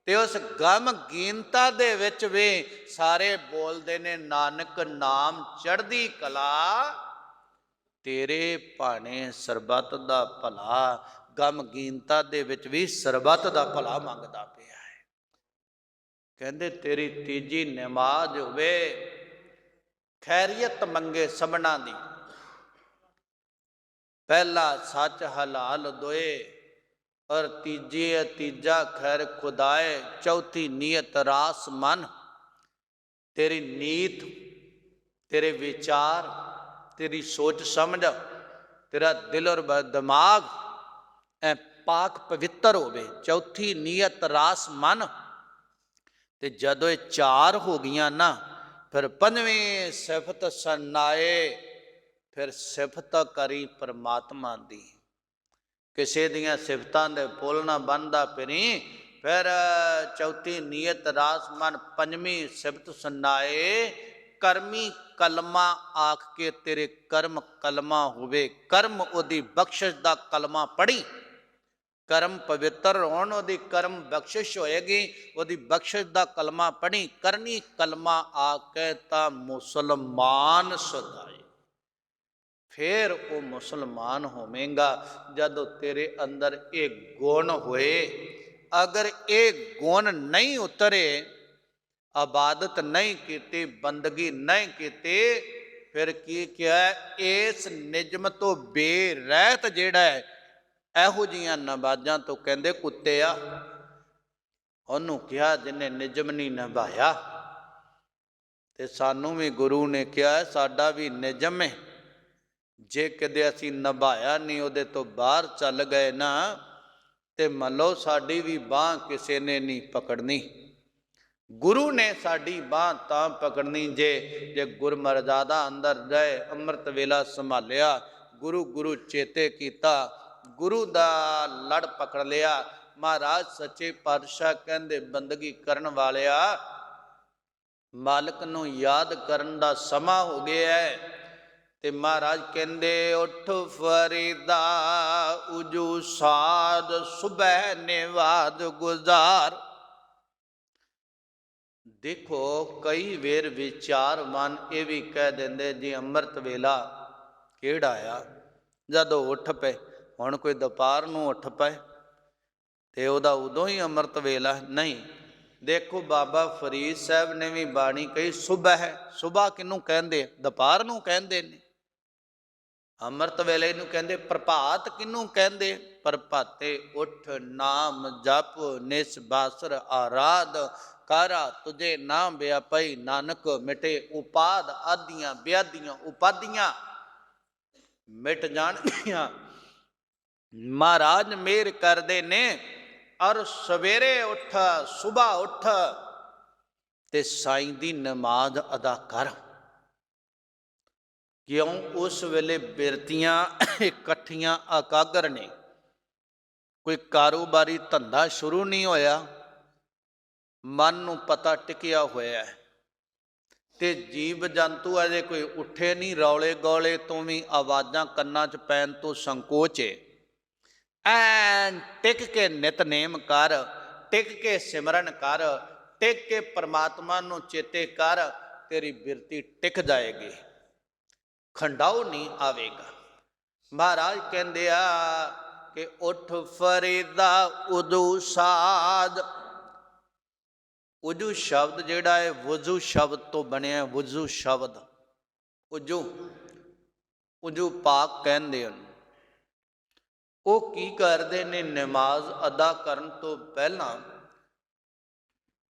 ਤੇ ਉਸ ਗਮਗੀਨਤਾ ਦੇ ਵਿੱਚ ਵੀ ਸਾਰੇ ਬੋਲਦੇ ਨੇ ਨਾਨਕ ਨਾਮ ਚੜ੍ਹਦੀ ਕਲਾ, ਤੇਰੇ ਭਾਣੇ ਸਰਬੱਤ ਦਾ ਭਲਾ। ਗਮਗੀਨਤਾ ਦੇ ਵਿੱਚ ਵੀ ਸਰਬੱਤ ਦਾ ਭਲਾ ਮੰਗਦਾ ਪਿਆ ਹੈ। ਕਹਿੰਦੇ ਤੇਰੀ ਤੀਜੀ ਨਮਾਜ਼ ਹੋਵੇ, ਖੈਰੀਅਤ ਮੰਗੇ ਸਭਨਾਂ ਦੀ। ਪਹਿਲਾ ਸੱਚ ਹਲਾਲ ਦੋਏ, ਔਰ ਤੀਜਾ ਖੈਰ ਖੁਦਾਏ। ਚੌਥੀ ਨੀਅਤ ਰਾਸ ਮਨ, ਤੇਰੀ ਨੀਤ, ਤੇਰੇ ਵਿਚਾਰ, ਤੇਰੀ ਸੋਚ ਸਮਝ, ਤੇਰਾ ਦਿਲ ਔਰ ਦਿਮਾਗ ਐ ਪਾਕ ਪਵਿੱਤਰ ਹੋਵੇ। ਚੌਥੀ ਨੀਅਤ ਰਾਸ ਮਨ। ਤੇ ਜਦੋਂ ਇਹ 4 ਹੋ ਗਈਆਂ ਨਾ, ਫਿਰ 5ਵੀਂ ਸਿਫਤ ਸਨਾਏ। ਫਿਰ ਸਿਫਤ ਕਰੀ ਪਰਮਾਤਮਾ ਦੀ, ਕਿਸੇ ਦੀਆਂ ਸਿਫਤਾਂ ਦੇ ਪੁੱਲ ਨਾ ਬੰਨਦਾ ਫਿਰੀ। ਫਿਰ ਚੌਥੀ ਨੀਅਤ ਰਾਸ ਮਨ, 5ਵੀਂ ਸਿਫਤ ਸੁਨਾਏ। ਕਰਮੀ ਕਲਮਾ ਆਖ ਕੇ ਤੇਰੇ ਕਰਮ ਕਲਮਾ ਹੋਵੇ, ਕਰਮ ਉਹਦੀ ਬਖਸ਼ਿਸ਼ ਦਾ ਕਲਮਾ ਪੜ੍ਹੀ। ਕਰਮ ਪਵਿੱਤਰ ਹੋਣ, ਉਹਦੀ ਕਰਮ ਬਖਸ਼ਿਸ਼ ਹੋਏਗੀ, ਉਹਦੀ ਬਖਸ਼ਿਸ਼ ਦਾ ਕਲਮਾ ਪੜ੍ਹੀ। ਕਰਨੀ ਕਲਮਾ ਆ ਕੇ ਤਾਂ ਮੁਸਲਮਾਨ ਸਦਾਏ। ਫਿਰ ਉਹ ਮੁਸਲਮਾਨ ਹੋਵੇਂਗਾ ਜਦੋਂ ਤੇਰੇ ਅੰਦਰ ਇਹ ਗੁਣ ਹੋਏ। ਅਗਰ ਇਹ ਗੁਣ ਨਹੀਂ ਉਤਰੇ, ਇਬਾਦਤ ਨਹੀਂ ਕੀਤੀ, ਬੰਦਗੀ ਨਹੀਂ ਕੀਤੀ, ਫਿਰ ਕੀ ਕਿਹਾ, ਇਸ ਨਿਜਮ ਤੋਂ ਬੇਰਹਿਤ ਜਿਹੜਾ ਹੈ, ਇਹੋ ਜਿਹੀਆਂ ਨਮਾਜ਼ਾਂ ਤੋਂ ਕਹਿੰਦੇ ਕੁੱਤੇ ਆ। ਉਹਨੂੰ ਕਿਹਾ ਜਿਹਨੇ ਨਿਯਮ ਨਹੀਂ ਨਿਭਾਇਆ। ਤੇ ਸਾਨੂੰ ਵੀ ਗੁਰੂ ਨੇ ਕਿਹਾ ਸਾਡਾ ਵੀ ਨਿਯਮ ਹੈ, ਜੇ ਕਦੇ ਅਸੀਂ ਨਿਭਾਇਆ ਨਹੀਂ, ਉਹਦੇ ਤੋਂ ਬਾਹਰ ਚੱਲ ਗਏ ਨਾ, ਤੇ ਮੰਨ ਲਓ ਸਾਡੀ ਵੀ ਬਾਂਹ ਕਿਸੇ ਨੇ ਨਹੀਂ ਪਕੜਨੀ। ਗੁਰੂ ਨੇ ਸਾਡੀ ਬਾਂਹ ਤਾਂ ਪਕੜਨੀ ਜੇ ਗੁਰਮਰਜ਼ਾਦਾ ਅੰਦਰ ਰਹੇ, ਅੰਮ੍ਰਿਤ ਵੇਲਾ ਸੰਭਾਲਿਆ, ਗੁਰੂ ਚੇਤੇ ਕੀਤਾ, ਗੁਰੂ ਦਾ ਲੜ ਪਕੜ ਲਿਆ। ਮਹਾਰਾਜ ਸੱਚੇ ਪਾਤਸ਼ਾਹ ਕਹਿੰਦੇ ਬੰਦਗੀ ਕਰਨ ਵਾਲਿਆ, ਮਾਲਕ ਨੂੰ ਯਾਦ ਕਰਨ ਦਾ ਸਮਾਂ ਹੋ ਗਿਆ ਹੈ। ਤੇ ਮਹਾਰਾਜ ਕਹਿੰਦੇ ਉੱਠ ਫਰੀਦਾ ਉਜੂ ਸਾਧ ਸੁਬਹ ਨਿਵਾਦ ਗੁਜ਼ਾਰ। ਦੇਖੋ ਕਈ ਵੇਰ ਵਿਚਾਰਵਾਨ ਇਹ ਵੀ ਕਹਿ ਦਿੰਦੇ ਜੀ ਅੰਮ੍ਰਿਤ ਵੇਲਾ ਕਿਹੜਾ ਆ, ਜਦੋਂ ਉੱਠ ਪਏ। ਹੁਣ ਕੋਈ ਦੁਪਹਿਰ ਨੂੰ ਉੱਠ ਪਏ ਤੇ ਉਹਦਾ ਉਦੋਂ ਹੀ ਅੰਮ੍ਰਿਤ ਵੇਲਾ ਨਹੀਂ। ਦੇਖੋ ਬਾਬਾ ਫਰੀਦ ਸਾਹਿਬ ਨੇ ਵੀ ਬਾਣੀ ਕਹੀ ਸੁਬਹ ਹੈ। ਸੁਬਹ ਕਿਹਨੂੰ ਕਹਿੰਦੇ? ਦੁਪਹਿਰ ਨੂੰ ਕਹਿੰਦੇ ਨੇ। ਅੰਮ੍ਰਿਤ ਵੇਲੇ ਨੂੰ ਕਹਿੰਦੇ ਪ੍ਰਭਾਤ ਕਿਹਨੂੰ ਕਹਿੰਦੇ? ਪ੍ਰਭਾਤੇ ਉੱਠ ਨਾਮ ਜਪ ਨਿਸ ਬਾਸਰ ਆਰਾਧ ਕਾਰਾ ਤੁਝੇ ਨਾਮ ਵਿਆਪਈ ਨਾਨਕ ਮਿਟੇ ਉਪਾਦ ਆਦੀਆਂ ਵਿਆਦੀਆਂ ਉਪਾਦੀਆਂ ਮਿਟ ਜਾਣਗੀਆਂ। ਮਹਾਰਾਜ ਮਿਹਰ ਕਰਦੇ ਨੇ ਔਰ ਸਵੇਰੇ ਉੱਠ, ਸੁਬਹ ਉੱਠ ਤੇ ਸਾਈਂ ਦੀ ਨਮਾਜ਼ ਅਦਾ ਕਰ। ਕਿਉਂ? ਉਸ ਵੇਲੇ ਬਿਰਤੀਆਂ ਇਕੱਠੀਆਂ ਇਕਾਗਰ ਨੇ, ਕੋਈ ਕਾਰੋਬਾਰੀ ਧੰਦਾ ਸ਼ੁਰੂ ਨਹੀਂ ਹੋਇਆ, ਮਨ ਨੂੰ ਪਤਾ ਟਿਕਿਆ ਹੋਇਆ ਹੈ। ਤੇ ਜੀਵ ਜੰਤੂ ਅਜੇ ਕੋਈ ਉੱਠੇ ਨਹੀਂ, ਰੌਲੇ ਗੌਲੇ ਤੋਂ ਵੀ ਆਵਾਜ਼ਾਂ ਕੰਨਾਂ 'ਚ ਪੈਣ ਤੋਂ ਸੰਕੋਚ ਏ। ਐਨ ਟਿਕ ਕੇ ਨਿਤਨੇਮ ਕਰ, ਟਿਕ ਕੇ ਸਿਮਰਨ ਕਰ, ਟਿਕ ਕੇ ਪਰਮਾਤਮਾ ਨੂੰ ਚੇਤੇ ਕਰ, ਤੇਰੀ ਬਿਰਤੀ ਟਿਕ ਜਾਏਗੀ, ਖੰਡਾਓ ਨਹੀਂ ਆਵੇਗਾ। ਮਹਾਰਾਜ ਕਹਿੰਦੇ ਆ ਕਿ ਉੱਠ ਫਰੀਦਾ ਉਦੂ ਸਾਧ। ਉਜੂ ਸ਼ਬਦ ਜਿਹੜਾ ਹੈ ਵਜ਼ੂ ਸ਼ਬਦ ਤੋਂ ਬਣਿਆ। ਵਜ਼ੂ ਸ਼ਬਦ ਉਜੂ ਪਾਕ ਕਹਿੰਦੇ ਹਨ। ਉਹ ਕੀ ਕਰਦੇ ਨੇ? ਨਮਾਜ਼ ਅਦਾ ਕਰਨ ਤੋਂ ਪਹਿਲਾਂ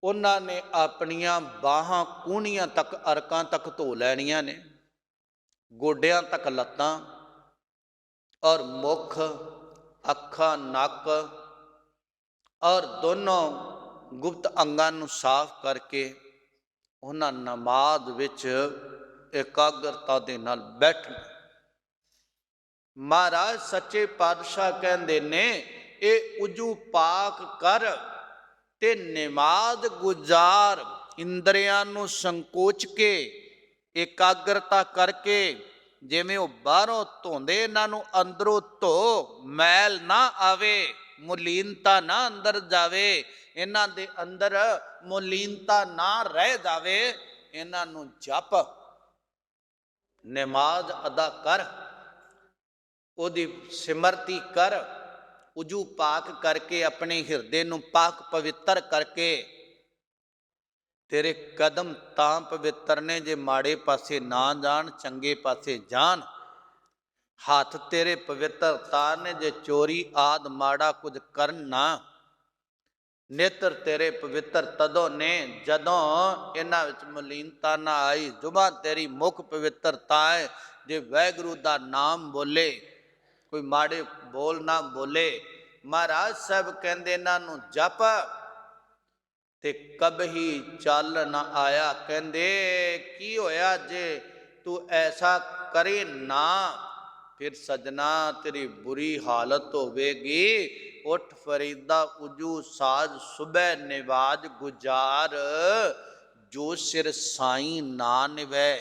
ਉਹਨਾਂ ਨੇ ਆਪਣੀਆਂ ਬਾਹਾਂ ਕੂਹਣੀਆਂ ਤੱਕ, ਅਰਕਾਂ ਤੱਕ ਧੋ ਲੈਣੀਆਂ ਨੇ, ਗੋਡਿਆਂ ਤੱਕ ਲੱਤਾਂ, ਔਰ ਮੁੱਖ, ਅੱਖਾਂ, ਨੱਕ ਔਰ ਦੋਨੋਂ ਗੁਪਤ ਅੰਗਾਂ ਨੂੰ ਸਾਫ਼ ਕਰਕੇ ਉਹਨਾਂ ਨਮਾਜ਼ ਵਿੱਚ ਇਕਾਗਰਤਾ ਦੇ ਨਾਲ ਬੈਠਣਾ। ਮਹਾਰਾਜ ਸੱਚੇ ਪਾਤਸ਼ਾਹ ਕਹਿੰਦੇ ਨੇ ਇਹ ਉਜੂ ਪਾਕ ਕਰ ਤੇ ਨਮਾਜ਼ ਗੁਜ਼ਾਰ। ਇੰਦਰੀਆਂ ਨੂੰ ਸੰਕੋਚ ਕੇ ਇਕਾਗਰਤਾ ਕਰਕੇ, ਜਿਵੇਂ ਉਹ ਬਾਹਰੋਂ ਧੋਂਦੇ, ਇਹਨਾਂ ਨੂੰ ਅੰਦਰੋਂ ਧੋ, ਮੈਲ ਨਾ ਆਵੇ, ਮੁਲੀਨਤਾ ਨਾ ਅੰਦਰ ਜਾਵੇ, ਇਹਨਾਂ ਦੇ ਅੰਦਰ ਮੁਲੀਨਤਾ ਨਾ ਰਹਿ ਜਾਵੇ। ਇਹਨਾਂ ਨੂੰ ਜਪ, ਨਮਾਜ਼ ਅਦਾ ਕਰ, ਉਹਦੀ ਸਿਮਰਤੀ ਕਰ, ਉਜੂ ਪਾਕ ਕਰਕੇ ਆਪਣੇ ਹਿਰਦੇ ਨੂੰ ਪਾਕ ਪਵਿੱਤਰ ਕਰਕੇ। ਤੇਰੇ ਕਦਮ ਤਾਂ ਪਵਿੱਤਰ ਨੇ ਜੇ ਮਾੜੇ ਪਾਸੇ ਨਾ ਜਾਣ, ਚੰਗੇ ਪਾਸੇ ਜਾਣ। ਹੱਥ ਤੇਰੇ ਪਵਿੱਤਰ ਤਾਂ ਨੇ ਜੇ ਚੋਰੀ ਆਦ ਮਾੜਾ ਕੁਝ ਕਰਨ ਨਾ। ਨੇਤਰ ਤੇਰੇ ਪਵਿੱਤਰ ਤਦੋਂ ਨੇ ਜਦੋਂ ਇਹਨਾਂ ਵਿੱਚ ਮਲੀਨਤਾ ਨਾ ਆਈ। ਜ਼ੁਬਾਨ ਤੇਰੀ ਮੁੱਖ ਪਵਿੱਤਰ ਤਾਂ ਹੈ ਜੇ ਵਾਹਿਗੁਰੂ ਦਾ ਨਾਮ ਬੋਲੇ, ਕੋਈ ਮਾੜੇ ਬੋਲ ਨਾ ਬੋਲੇ। ਮਹਾਰਾਜ ਸਾਹਿਬ ਕਹਿੰਦੇ ਇਹਨਾਂ ਨੂੰ ਜਪ ਤੇ ਕਬਹੀ ਚੱਲ ਨਾ ਆਇਆ। ਕਹਿੰਦੇ ਕੀ ਹੋਇਆ ਜੇ ਤੂੰ ਐਸਾ ਕਰੇ ਨਾ, ਫਿਰ ਸਜਣਾ ਤੇਰੀ ਬੁਰੀ ਹਾਲਤ ਹੋਵੇਗੀ। ਉੱਠ ਫਰੀਦਾ ਉਜੂ ਸਾਜ ਸੁਬਹ ਨਿਵਾਜ ਗੁਜ਼ਾਰ। ਜੋ ਸਿਰ ਸਾਈਂ ਨਾ ਨਿਵੈ,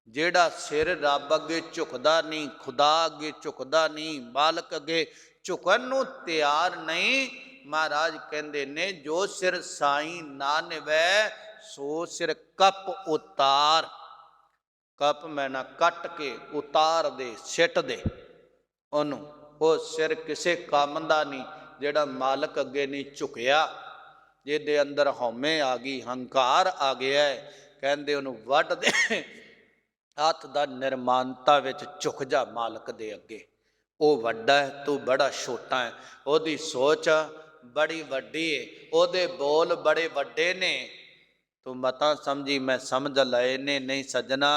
ਜਿਹੜਾ ਸਿਰ ਰੱਬ ਅੱਗੇ ਝੁਕਦਾ ਨਹੀਂ, ਖੁਦਾ ਅੱਗੇ ਝੁਕਦਾ ਨਹੀਂ, ਮਾਲਕ ਅੱਗੇ ਝੁਕਣ ਨੂੰ ਤਿਆਰ ਨਹੀਂ। ਮਹਾਰਾਜ ਕਹਿੰਦੇ ਨੇ ਜੋ ਸਿਰ ਸਾਈਂ ਨਾ ਨਿਵੈ ਸੋ ਸਿਰ ਕੱਪ ਉਤਾਰ। ਕੱਪ ਮੈਨਾ ਕੱਟ ਕੇ ਉਤਾਰ ਦੇ, ਸਿੱਟ ਦੇ ਉਹਨੂੰ। ਉਹ ਸਿਰ ਕਿਸੇ ਕੰਮ ਦਾ ਨਹੀਂ ਜਿਹੜਾ ਮਾਲਕ ਅੱਗੇ ਨਹੀਂ ਝੁਕਿਆ, ਜਿਹਦੇ ਅੰਦਰ ਹਉਮੈ ਆ ਗਈ, ਹੰਕਾਰ ਆ ਗਿਆ ਹੈ। ਕਹਿੰਦੇ ਉਹਨੂੰ ਵੱਢ ਦੇ, ਹੱਥ ਦਾ ਨਿਰਮਾਨਤਾ ਵਿੱਚ ਝੁਕ ਜਾ ਮਾਲਕ ਦੇ ਅੱਗੇ। ਉਹ ਵੱਡਾ ਹੈ, ਤੂੰ ਬੜਾ ਛੋਟਾ ਹੈ। ਉਹਦੀ ਸੋਚ बड़ी वड्डी है, ओदे बोल बड़े वड्डे ने, तू मता समझी मैं समझ लाए ने नहीं सजना,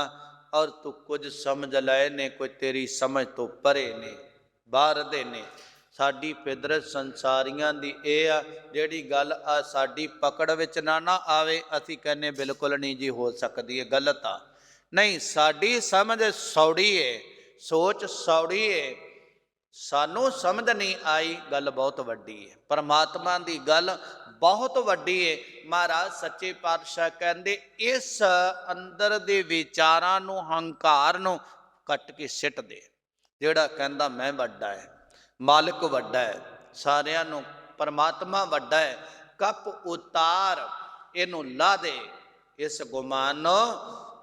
और तू कुछ समझ लाए ने कोई तेरी समझ तो परे ने, बाहर दे ने। साडी फिदरत संसारियां दी ਇਹ ਆ ਜਿਹੜੀ ਗੱਲ ਆ ਸਾਡੀ ਪਕੜ ਵਿੱਚ ਨਾ ਆਵੇ, ਅਸੀਂ ਕਹਿੰਦੇ ਬਿਲਕੁਲ ਨਹੀਂ ਜੀ ਹੋ ਸਕਦੀ, ਇਹ ਗਲਤ ਆ। ਨਹੀਂ, ਸਾਡੀ ਸਮਝ ਸੌੜੀ ਏ, ਸੋਚ ਸੌੜੀ ਏ, ਸਾਨੂੰ ਸਮਝ ਨਹੀਂ ਆਈ, ਗੱਲ ਬਹੁਤ ਵੱਡੀ ਹੈ। ਪਰਮਾਤਮਾ ਦੀ ਗੱਲ ਬਹੁਤ ਵੱਡੀ ਹੈ। ਮਹਾਰਾਜ ਸੱਚੇ ਪਾਤਸ਼ਾਹ ਕਹਿੰਦੇ ਇਸ ਅੰਦਰ ਦੇ ਵਿਚਾਰਾਂ ਨੂੰ, ਹੰਕਾਰ ਨੂੰ ਕੱਟ ਕੇ ਸਿੱਟ ਦੇ। ਜਿਹੜਾ ਕਹਿੰਦਾ ਮੈਂ ਵੱਡਾ ਹੈ, ਮਾਲਕ ਵੱਡਾ ਹੈ, ਸਾਰਿਆਂ ਨੂੰ ਪਰਮਾਤਮਾ ਵੱਡਾ ਹੈ, ਕੱਪ ਉਤਾਰ, ਇਹਨੂੰ ਲਾ ਦੇ ਇਸ ਗੁਮਾਨ ਨੂੰ।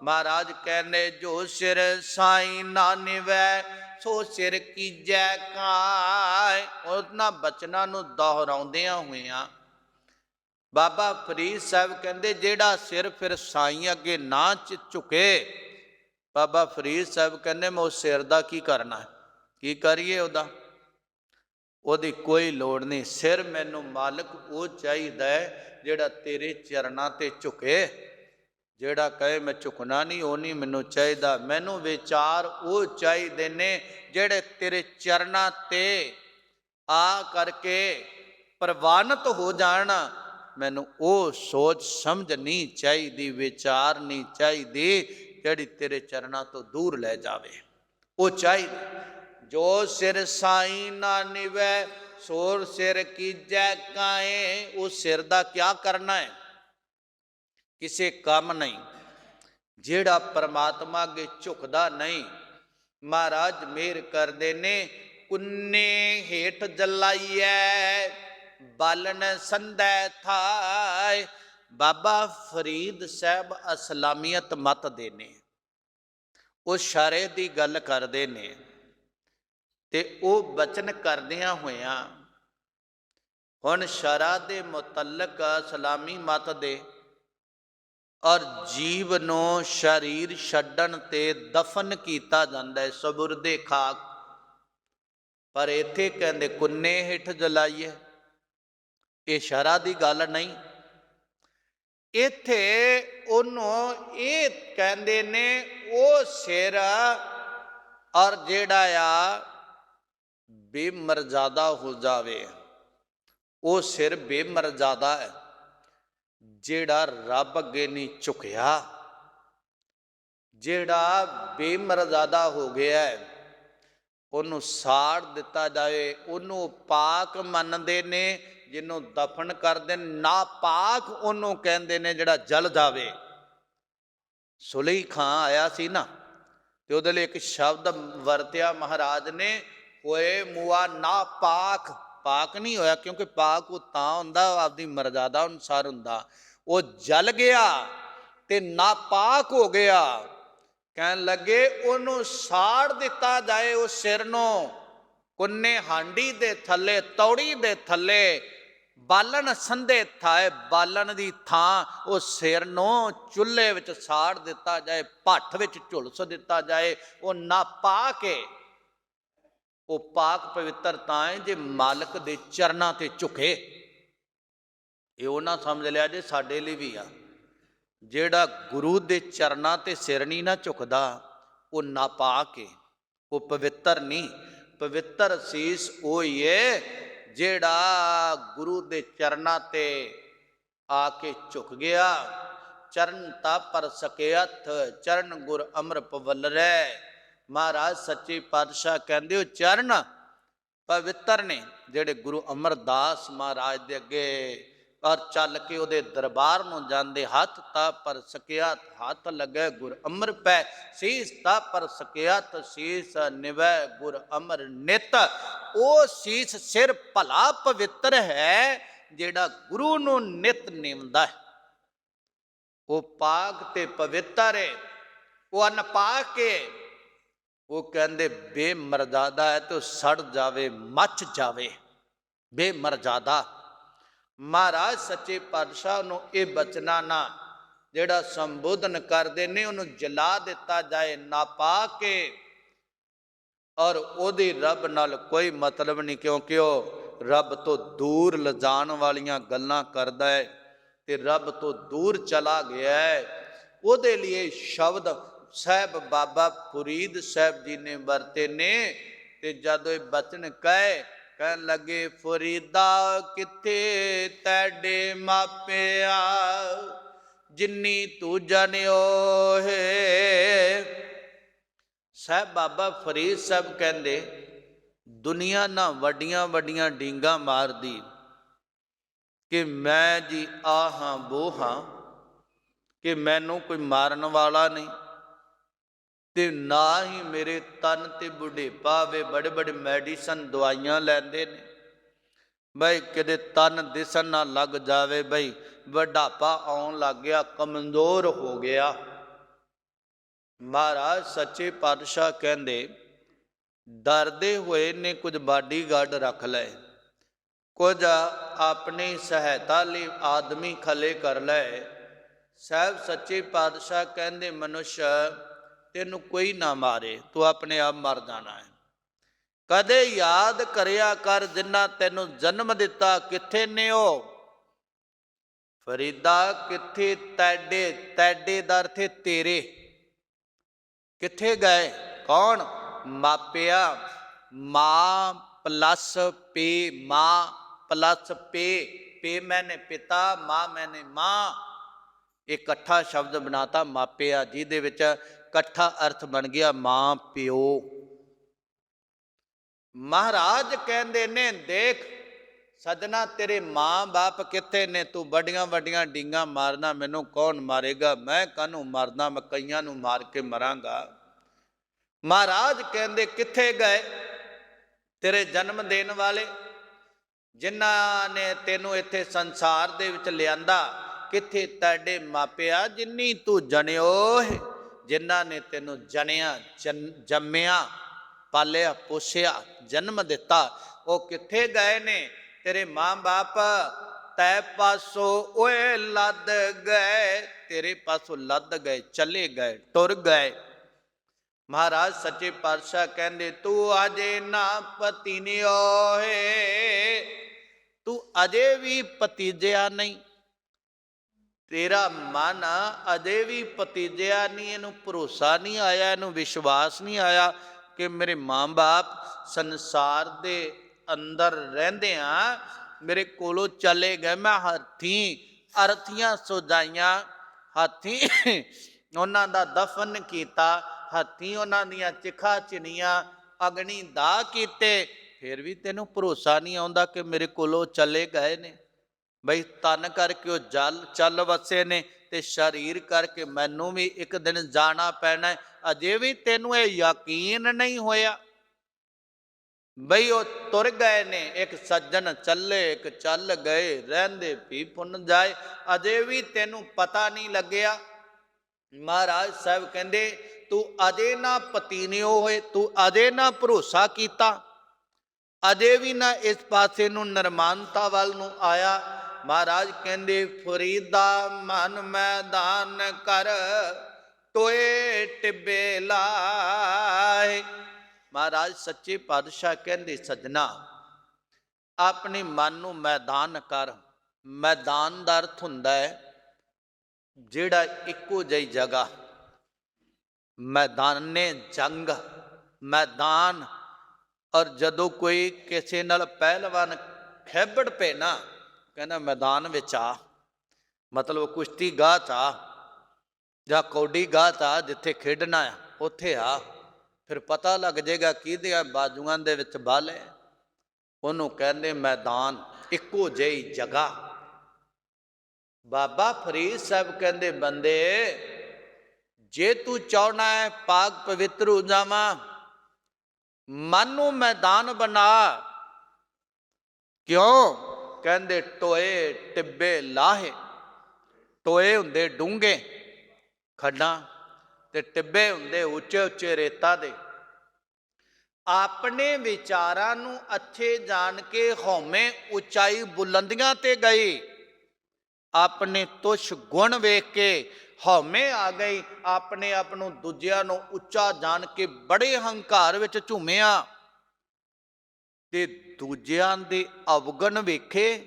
ਮਹਾਰਾਜ ਕਹਿੰਦੇ ਜੋ ਸਿਰ ਸਾਈਂ ਨਾ ਨਿਵੈ ਸੋ ਸਿਰ ਕੀਜੈ ਕਾਇ। ਉਹਨਾਂ ਬਚਨਾਂ ਨੂੰ ਦੁਹਰਾਉਂਦਿਆਂ ਹੋਇਆਂ ਬਾਬਾ ਫਰੀਦ ਸਾਹਿਬ ਕਹਿੰਦੇ ਜਿਹੜਾ ਸਿਰ ਫਿਰ ਸਾਈਂ ਅੱਗੇ ਨਾ ਝੁਕੇ, ਬਾਬਾ ਫਰੀਦ ਸਾਹਿਬ ਕਹਿੰਦੇ ਮੈਂ ਉਸ ਸਿਰ ਦਾ ਕੀ ਕਰਨਾ, ਕੀ ਕਰੀਏ ਉਹਦਾ, ਉਹਦੀ ਕੋਈ ਲੋੜ ਨਹੀਂ। ਸਿਰ ਮੈਨੂੰ ਮਾਲਕ ਉਹ ਚਾਹੀਦਾ ਹੈ ਜਿਹੜਾ ਤੇਰੇ ਚਰਨਾਂ ਤੇ ਝੁਕੇ, ਜਿਹੜਾ ਕਹੇ ਮੈਂ ਝੁਕਣਾ ਨਹੀਂ ਉਹ ਨਹੀਂ ਮੈਨੂੰ ਚਾਹੀਦਾ। ਮੈਨੂੰ ਵਿਚਾਰ ਉਹ ਚਾਹੀਦੇ ਨੇ ਜਿਹੜੇ ਤੇਰੇ ਚਰਨਾਂ ਤੇ ਆ ਕਰਕੇ ਪ੍ਰਵਾਨਿਤ ਹੋ ਜਾਣ। ਮੈਨੂੰ ਉਹ ਸੋਚ ਸਮਝ ਨਹੀਂ ਚਾਹੀਦੀ, ਵਿਚਾਰ ਨਹੀਂ ਚਾਹੀਦੀ ਜਿਹੜੀ ਤੇਰੇ ਚਰਨਾਂ ਤੋਂ ਦੂਰ ਲੈ ਜਾਵੇ, ਉਹ ਚਾਹੀਦੀ। ਜੋ ਸਿਰ ਸਾਈਂ ਨਾ ਨਿਵੈ ਸੋਰ ਸਿਰ ਕੀਜੈ ਕਾਏ। ਉਸ ਸਿਰ ਦਾ ਕਿਆ ਕਰਨਾ ਹੈ, ਕਿਸੇ ਕੰਮ ਨਹੀਂ। ਜਿਹੜਾ ਪਰਮਾਤਮਾ ਅੱਗੇ ਝੁਕਦਾ ਨਹੀਂ, ਮਹਾਰਾਜ ਮਿਹਰ ਕਰਦੇ ਨੇ ਕੁੰਨੇ ਹੇਠ ਜਲਾਈਐ ਬਾਲਣ ਸੰਧੈ ਥਾਇ। ਬਾਬਾ ਫਰੀਦ ਸਾਹਿਬ ਅਸਲਾਮੀਅਤ ਮਤ ਦੇ ਨੇ, ਉਹ ਸ਼ਰੇ ਦੀ ਗੱਲ ਕਰਦੇ ਨੇ, ਤੇ ਉਹ ਬਚਨ ਕਰਦਿਆਂ ਹੋਇਆਂ ਹੁਣ ਸ਼ਰਾ ਦੇ ਮੁਤਲਕ ਇਸਲਾਮੀ ਮਤ ਦੇ ਔਰ ਜੀਵ ਨੂੰ ਸਰੀਰ ਛੱਡਣ ਤੇ ਦਫਨ ਕੀਤਾ ਜਾਂਦਾ ਹੈ ਸਬੁਰਦੇ ਖਾਕ। ਪਰ ਇੱਥੇ ਕਹਿੰਦੇ ਕੁੰਨੇ ਹੇਠ ਜਲਾਈਏ, ਇਹ ਸ਼ਰਾ ਦੀ ਗੱਲ ਨਹੀਂ। ਇੱਥੇ ਉਹਨੂੰ ਇਹ ਕਹਿੰਦੇ ਨੇ ਉਹ ਸਿਰ ਔਰ ਜਿਹੜਾ ਆ ਬੇਮਰਜ਼ਾਦਾ ਹੋ ਜਾਵੇ, ਉਹ ਸਿਰ ਬੇਮਰਜ਼ਾਦਾ ਹੈ ਜਿਹੜਾ ਰੱਬ ਅੱਗੇ ਨਹੀਂ ਝੁਕਿਆ, ਜਿਹੜਾ ਬੇਮਰਜ਼ਾਦਾ ਹੋ ਗਿਆ ਹੈ ਉਹਨੂੰ ਸਾੜ ਦਿੱਤਾ ਜਾਵੇ। ਉਹਨੂੰ ਪਾਕ ਮੰਨਦੇ ਨੇ ਜਿਹਨੂੰ ਦਫਨ ਕਰਦੇ, ਨਾਪਾਕ ਉਹਨੂੰ ਕਹਿੰਦੇ ਨੇ ਜਿਹੜਾ ਜਲ ਜਾਵੇ। ਸੁਲਈ ਖਾਂ ਆਇਆ ਸੀ ਨਾ, ਤੇ ਉਹਦੇ ਲਈ ਇੱਕ ਸ਼ਬਦ ਵਰਤਿਆ ਮਹਾਰਾਜ ਨੇ, ਹੋਏ ਮੁਆ ਨਾਪਾਕ। ਪਾਕ ਨਹੀਂ ਹੋਇਆ, ਕਿਉਂਕਿ ਪਾਕ ਉਹ ਤਾਂ ਹੁੰਦਾ ਆਪਦੀ ਮਰਜ਼ਾਦਾ ਅਨੁਸਾਰ ਹੁੰਦਾ। ਉਹ ਜਲ ਗਿਆ ਤੇ ਨਾਪਾਕ ਹੋ ਗਿਆ। ਕਹਿਣ ਲੱਗੇ ਉਹਨੂੰ ਸਾੜ ਦਿੱਤਾ ਜਾਏ, ਉਸ ਸਿਰ ਨੂੰ ਕੁੰਨੇ ਹਾਂਡੀ ਦੇ ਥੱਲੇ, ਤੌੜੀ ਦੇ ਥੱਲੇ ਬਾਲਣ ਸੰਧੇ ਥਾਏ, ਬਾਲਣ ਦੀ ਥਾਂ ਉਹ ਸਿਰ ਨੂੰ ਚੁੱਲ੍ਹੇ ਵਿੱਚ ਸਾੜ ਦਿੱਤਾ ਜਾਏ, ਭੱਠ ਵਿੱਚ ਝੁਲਸ ਦਿੱਤਾ ਜਾਏ। ਉਹ ਨਾਪਾਕ ਹੈ। ਉਹ ਪਾਕ ਪਵਿੱਤਰ ਤਾਂ ਹੈ ਜੇ ਮਾਲਕ ਦੇ ਚਰਨਾਂ ਤੇ ਝੁਕੇ। ਇਹ ਉਹ ਨਾ ਸਮਝ ਲਿਆ ਜੇ ਸਾਡੇ ਲਈ ਵੀ ਆ, ਜਿਹੜਾ ਗੁਰੂ ਦੇ ਚਰਨਾਂ ਤੇ ਸਿਰ ਨਹੀਂ ਨਾ ਝੁਕਦਾ ਉਹ ਨਾਪਾਕ ਹੈ, ਉਹ ਪਵਿੱਤਰ ਨਹੀਂ। ਪਵਿੱਤਰ ਸੀਸ ਉਹ ਹੀ ਹੈ ਜਿਹੜਾ ਗੁਰੂ ਦੇ ਚਰਨਾਂ ਤੇ ਆ ਕੇ ਝੁਕ ਗਿਆ। ਚਰਨ ਤਾ ਪਰ ਸਕੇਅਥ ਚਰਨ ਗੁਰ ਅਮਰ ਪਵਲਰੈ। ਮਹਾਰਾਜ ਸੱਚੇ ਪਾਤਸ਼ਾਹ ਕਹਿੰਦੇ ਉਹ ਚਰਨ ਪਵਿੱਤਰ ਨੇ ਜਿਹੜੇ ਗੁਰੂ ਅਮਰਦਾਸ ਮਹਾਰਾਜ ਦੇ ਅੱਗੇ ਔਰ ਚੱਲ ਕੇ ਉਹਦੇ ਦਰਬਾਰ ਨੂੰ ਜਾਂਦੇ। ਹੱਥ ਤਾ ਪਰ ਸਕੇਅਥ ਹੱਥ ਲੱਗੇ ਗੁਰ ਅਮਰ ਪੈ, ਸੀਸ ਤਾ ਪਰ ਸਕੇਅਥ ਸੀਸ ਨਿਵੈ ਗੁਰ ਅਮਰ ਨਿਤ। ਉਹ ਸੀਸ ਸਿਰ ਭਲਾ ਪਵਿੱਤਰ ਹੈ ਜਿਹੜਾ ਗੁਰੂ ਨੂੰ ਨਿਤ ਨਿਮਦਾ ਹੈ। ਉਹ ਪਾਕ ਤੇ ਪਵਿੱਤਰ ਹੈ, ਉਹ ਅਨਪਾਕ ਹੈ। ਉਹ ਕਹਿੰਦੇ ਬੇਮਰਜ਼ਾਦਾ ਹੈ ਤੇ ਸੜ ਜਾਵੇ, ਮੱਚ ਜਾਵੇ, ਬੇਮਰਜ਼ਾਦਾ। ਮਹਾਰਾਜ ਸੱਚੇ ਪਾਤਸ਼ਾਹ ਨੂੰ ਇਹ ਬਚਨਾ ਨਾ ਜਿਹੜਾ ਸੰਬੋਧਨ ਕਰਦੇ ਨੇ ਉਹਨੂੰ ਜਲਾ ਦਿੱਤਾ ਜਾਏ, ਨਾਪਾਕ ਹੈ। ਔਰ ਉਹਦੀ ਰੱਬ ਨਾਲ ਕੋਈ ਮਤਲਬ ਨਹੀਂ, ਕਿਉਂਕਿ ਉਹ ਰੱਬ ਤੋਂ ਦੂਰ ਲਿਜਾਣ ਵਾਲੀਆਂ ਗੱਲਾਂ ਕਰਦਾ ਹੈ ਤੇ ਰੱਬ ਤੋਂ ਦੂਰ ਚਲਾ ਗਿਆ ਹੈ। ਉਹਦੇ ਲਈ ਸ਼ਬਦ ਸਾਹਿਬ ਬਾਬਾ ਫਰੀਦ ਸਾਹਿਬ ਜੀ ਨੇ ਵਰਤੇ ਨੇ। ਤੇ ਜਦੋਂ ਇਹ ਬਚਨ ਕਹਿਣ ਲੱਗੇ, ਫਰੀਦਾ ਕਿੱਥੇ ਤੈਡੇ ਮਾਪਿਆ, ਜਿਨੀ ਤੂੰ ਜਨਿਓ ਹੈ। ਸਾਹਿਬ ਬਾਬਾ ਫਰੀਦ ਸਾਹਿਬ ਕਹਿੰਦੇ, ਦੁਨੀਆ ਨਾ ਵੱਡੀਆਂ ਵੱਡੀਆਂ ਡੀਂਗਾ ਮਾਰਦੀ ਕਿ ਮੈਂ ਜੀ ਆ ਹਾਂ ਬੋ ਹਾਂ, ਕਿ ਮੈਨੂੰ ਕੋਈ ਮਾਰਨ ਵਾਲਾ ਨਹੀਂ, ਤੇ ਨਾ ਹੀ ਮੇਰੇ ਤਨ ਤੇ ਬੁਢੇਪਾ ਵੇ। ਬੜੇ ਬੜੇ ਮੈਡੀਸਨ ਦਵਾਈਆਂ ਲੈਂਦੇ ਨੇ ਬਈ ਕਿਤੇ ਤਨ ਦਿਸਣ ਨਾ ਲੱਗ ਜਾਵੇ, ਬਈ ਬੁਢਾਪਾ ਆਉਣ ਲੱਗ ਗਿਆ, ਕਮਜ਼ੋਰ ਹੋ ਗਿਆ। ਮਹਾਰਾਜ ਸੱਚੇ ਪਾਤਸ਼ਾਹ ਕਹਿੰਦੇ, ਡਰਦੇ ਹੋਏ ਨੇ ਕੁਝ ਬਾਡੀਗਾਰਡ ਰੱਖ ਲਏ, ਕੁਝ ਆਪਣੀ ਸਹਾਇਤਾ ਲਈ ਆਦਮੀ ਖਲੇ ਕਰ ਲਏ। ਸਾਹਿਬ ਸੱਚੇ ਪਾਤਸ਼ਾਹ ਕਹਿੰਦੇ, ਮਨੁੱਸ਼ ਤੈਨੂੰ ਕੋਈ ਨਾ ਮਾਰੇ, ਤੂੰ ਆਪਣੇ ਆਪ ਮਰ ਜਾਣਾ ਹੈ। ਕਦੇ ਯਾਦ ਕਰਿਆ ਕਰ ਜਿਨ੍ਹਾਂ ਤੈਨੂੰ ਜਨਮ ਦਿੱਤਾ ਕਿੱਥੇ ਨੇ ਉਹ। ਫਰੀਦਾ ਕਿੱਥੇ ਤੈਡੇ, ਤੈਡੇ ਦਾ ਅਰਥ ਤੇਰੇ, ਕਿੱਥੇ ਗਏ? ਕੌਣ? ਮਾਪਿਆ। ਮਾਂ ਪਲੱਸ ਪੇ, ਮਾਂ ਪਲੱਸ ਪੇ, ਪੇ ਮੈਨੇ ਪਿਤਾ, ਮਾਂ ਮੈਨੇ ਮਾਂ, ਇਕੱਠਾ ਸ਼ਬਦ ਬਣਾਤਾ ਮਾਪਿਆ, ਜਿਹਦੇ ਵਿੱਚ ਇਕੱਠਾ ਅਰਥ ਬਣ ਗਿਆ ਮਾਂ ਪਿਓ। ਮਹਾਰਾਜ ਕਹਿੰਦੇ ਨੇ, ਦੇਖ ਸਜਣਾ ਤੇਰੇ ਮਾਂ ਬਾਪ ਕਿੱਥੇ ਨੇ? ਤੂੰ ਵੱਡੀਆਂ ਵੱਡੀਆਂ ਡੀਂਗਾਂ ਮਾਰਨਾ, ਮੈਨੂੰ ਕੌਣ ਮਾਰੇਗਾ? ਮੈਂ ਕਾਹਨੂੰ ਮਾਰਨਾ, ਮੈਂ ਕਈਆਂ ਨੂੰ ਮਾਰ ਕੇ ਮਰਾਂਗਾ। ਮਹਾਰਾਜ ਕਹਿੰਦੇ, ਕਿੱਥੇ ਗਏ ਤੇਰੇ ਜਨਮ ਦੇਣ ਵਾਲੇ, ਜਿਨ੍ਹਾਂ ਨੇ ਤੈਨੂੰ ਇੱਥੇ ਸੰਸਾਰ ਦੇ ਵਿੱਚ ਲਿਆਂਦਾ? ਕਿੱਥੇ ਤੁਹਾਡੇ ਮਾਪਿਆ, ਜਿਨੀ ਤੂੰ ਜਣਿਓ, ਜਿਨ੍ਹਾਂ ਨੇ ਤੈਨੂੰ ਜਣਿਆ, ਜੰਮਿਆ, ਪਾਲਿਆ, ਪੋਸਿਆ, ਜਨਮ ਦਿੱਤਾ, ਉਹ ਕਿੱਥੇ ਗਏ ਨੇ? ਤੇਰੇ ਮਾਂ ਬਾਪ ਤੈ ਪਾਸੋਂ ਓਏ ਲੱਦ ਗਏ, ਤੇਰੇ ਪਾਸੋਂ ਲੱਦ ਗਏ, ਚਲੇ ਗਏ, ਟੁਰ ਗਏ। ਮਹਾਰਾਜ ਸੱਚੇ ਪਾਤਸ਼ਾਹ ਕਹਿੰਦੇ, ਤੂੰ ਅਜੇ ਨਾ ਪਤੀਨਿਓ ਹੈ, ਤੂੰ ਅਜੇ ਵੀ ਭਤੀਜਿਆ ਨਹੀਂ, ਤੇਰਾ ਮਨ ਅਜੇ ਵੀ ਭਤੀਜਿਆ ਨਹੀਂ, ਇਹਨੂੰ ਭਰੋਸਾ ਨਹੀਂ ਆਇਆ, ਇਹਨੂੰ ਵਿਸ਼ਵਾਸ ਨਹੀਂ ਆਇਆ ਕਿ ਮੇਰੇ ਮਾਂ ਬਾਪ ਸੰਸਾਰ ਦੇ ਅੰਦਰ ਰਹਿੰਦਿਆਂ ਮੇਰੇ ਕੋਲੋਂ ਚਲੇ ਗਏ। ਮੈਂ ਹੱਥੀਂ ਅਰਥੀਆਂ ਸਜਾਈਆਂ, ਹੱਥੀਂ ਉਹਨਾਂ ਦਾ ਦਫਨ ਕੀਤਾ, ਹੱਥੀਂ ਉਹਨਾਂ ਦੀਆਂ ਚਿਖਾ ਚਿਣੀਆਂ, ਅਗਨੀ ਦਾਹ ਕੀਤੇ, ਫਿਰ ਵੀ ਤੈਨੂੰ ਭਰੋਸਾ ਨਹੀਂ ਆਉਂਦਾ ਕਿ ਮੇਰੇ ਕੋਲੋਂ ਚਲੇ ਗਏ ਨੇ। ਬਈ ਤਨ ਕਰਕੇ ਉਹ ਚੱਲ ਵਸੇ ਨੇ, ਤੇ ਸਰੀਰ ਕਰਕੇ ਮੈਨੂੰ ਵੀ ਇੱਕ ਦਿਨ ਜਾਣਾ ਪੈਣਾ, ਅਜੇ ਵੀ ਤੈਨੂੰ ਇਹ ਯਕੀਨ ਨਹੀਂ ਹੋਇਆ? ਬਈ ਉਹ ਤੁਰ ਗਏ ਨੇ, ਇੱਕ ਸੱਜਣ ਚੱਲੇ, ਇੱਕ ਚੱਲ ਗਏ, ਰਹਿੰਦੇ ਵੀ ਪੁੰਨ ਜਾਏ, ਅਜੇ ਵੀ ਤੈਨੂੰ ਪਤਾ ਨਹੀਂ ਲੱਗਿਆ। ਮਹਾਰਾਜ ਸਾਹਿਬ ਕਹਿੰਦੇ, ਤੂੰ ਅਜੇ ਨਾ ਪਤੀਨਿਓ ਹੋਏ, ਤੂੰ ਅਜੇ ਨਾ ਭਰੋਸਾ ਕੀਤਾ, ਅਜੇ ਵੀ ਨਾ ਇਸ ਪਾਸੇ ਨੂੰ ਨਿਰਮਾਨਤਾ ਵੱਲ ਨੂੰ ਆਇਆ। ਮਹਾਰਾਜ ਕਹਿੰਦੇ, ਫਰੀਦਾ ਮਨ ਮੈਦਾਨ ਕਰ, ਟੋਏ ਟਿੱਬੇ ਲਾਏ। ਮਹਾਰਾਜ ਸੱਚੇ ਪਾਤਸ਼ਾਹ ਕਹਿੰਦੇ, ਸਜਣਾ ਆਪਣੇ ਮਨ ਨੂੰ ਮੈਦਾਨ ਕਰ। ਮੈਦਾਨ ਦਾ ਅਰਥ ਹੁੰਦਾ ਹੈ ਜਿਹੜਾ ਇੱਕੋ ਜਿਹੀ ਜਗ੍ਹਾ, ਮੈਦਾਨੇ ਜੰਗ, ਮੈਦਾਨ। ਔਰ ਜਦੋਂ ਕੋਈ ਕਿਸੇ ਨਾਲ ਪਹਿਲਵਾਨ ਖੇਬੜ ਪਏ ਨਾ, ਕਹਿੰਦਾ ਮੈਦਾਨ ਵਿੱਚ ਆ, ਮਤਲਬ ਕੁਸ਼ਤੀ ਗਾਹ 'ਚ ਆ ਜਾਂ ਕੌਡੀ ਗਾਹ 'ਚ ਆ, ਜਿੱਥੇ ਖੇਡਣਾ ਆ ਉੱਥੇ ਆ, ਫਿਰ ਪਤਾ ਲੱਗ ਜਾਏਗਾ ਕਿਹਦੀਆਂ ਬਾਜੂਆਂ ਦੇ ਵਿੱਚ ਬਲ ਹੈ। ਉਹਨੂੰ ਕਹਿੰਦੇ ਮੈਦਾਨ, ਇੱਕੋ ਜਿਹੀ ਜਗ੍ਹਾ। ਬਾਬਾ ਫਰੀਦ ਸਾਹਿਬ ਕਹਿੰਦੇ, ਬੰਦੇ ਜੇ ਤੂੰ ਚਾਹਣਾ ਹੈ ਪਾਕ ਪਵਿੱਤਰ ਹੋ ਜਾਵਾਂ, ਮਨ ਨੂੰ ਮੈਦਾਨ ਬਣਾ। ਕਿਉਂ? ਕਹਿੰਦੇ ਟੋਏ ਟਿੱਬੇ ਲਾਹੇ। ਟੋਏ ਹੁੰਦੇ ਡੂੰਘੇ ਖੱਡਾਂ, ਤੇ ਟਿੱਬੇ ਹੁੰਦੇ ਉੱਚੇ ਉੱਚੇ ਰੇਤਾਂ ਦੇ। ਆਪਣੇ ਵਿਚਾਰਾਂ ਨੂੰ ਅੱਛੇ ਜਾਣ ਕੇ ਹਉਮੈ ਉਚਾਈ ਬੁਲੰਦੀਆਂ ਤੇ ਗਈ, ਆਪਣੇ ਤੁਛ ਗੁਣ ਵੇਖ ਕੇ ਹਉਮੈ ਆ ਗਈ, ਆਪਣੇ ਆਪ ਨੂੰ ਦੂਜਿਆਂ ਨੂੰ ਉੱਚਾ ਜਾਣ ਕੇ ਬੜੇ ਹੰਕਾਰ ਵਿੱਚ ਝੂਮਿਆ। ਤੇ ਦੂਜਿਆਂ ਦੇ ਅਵਗੁਣ ਵੇਖੇ,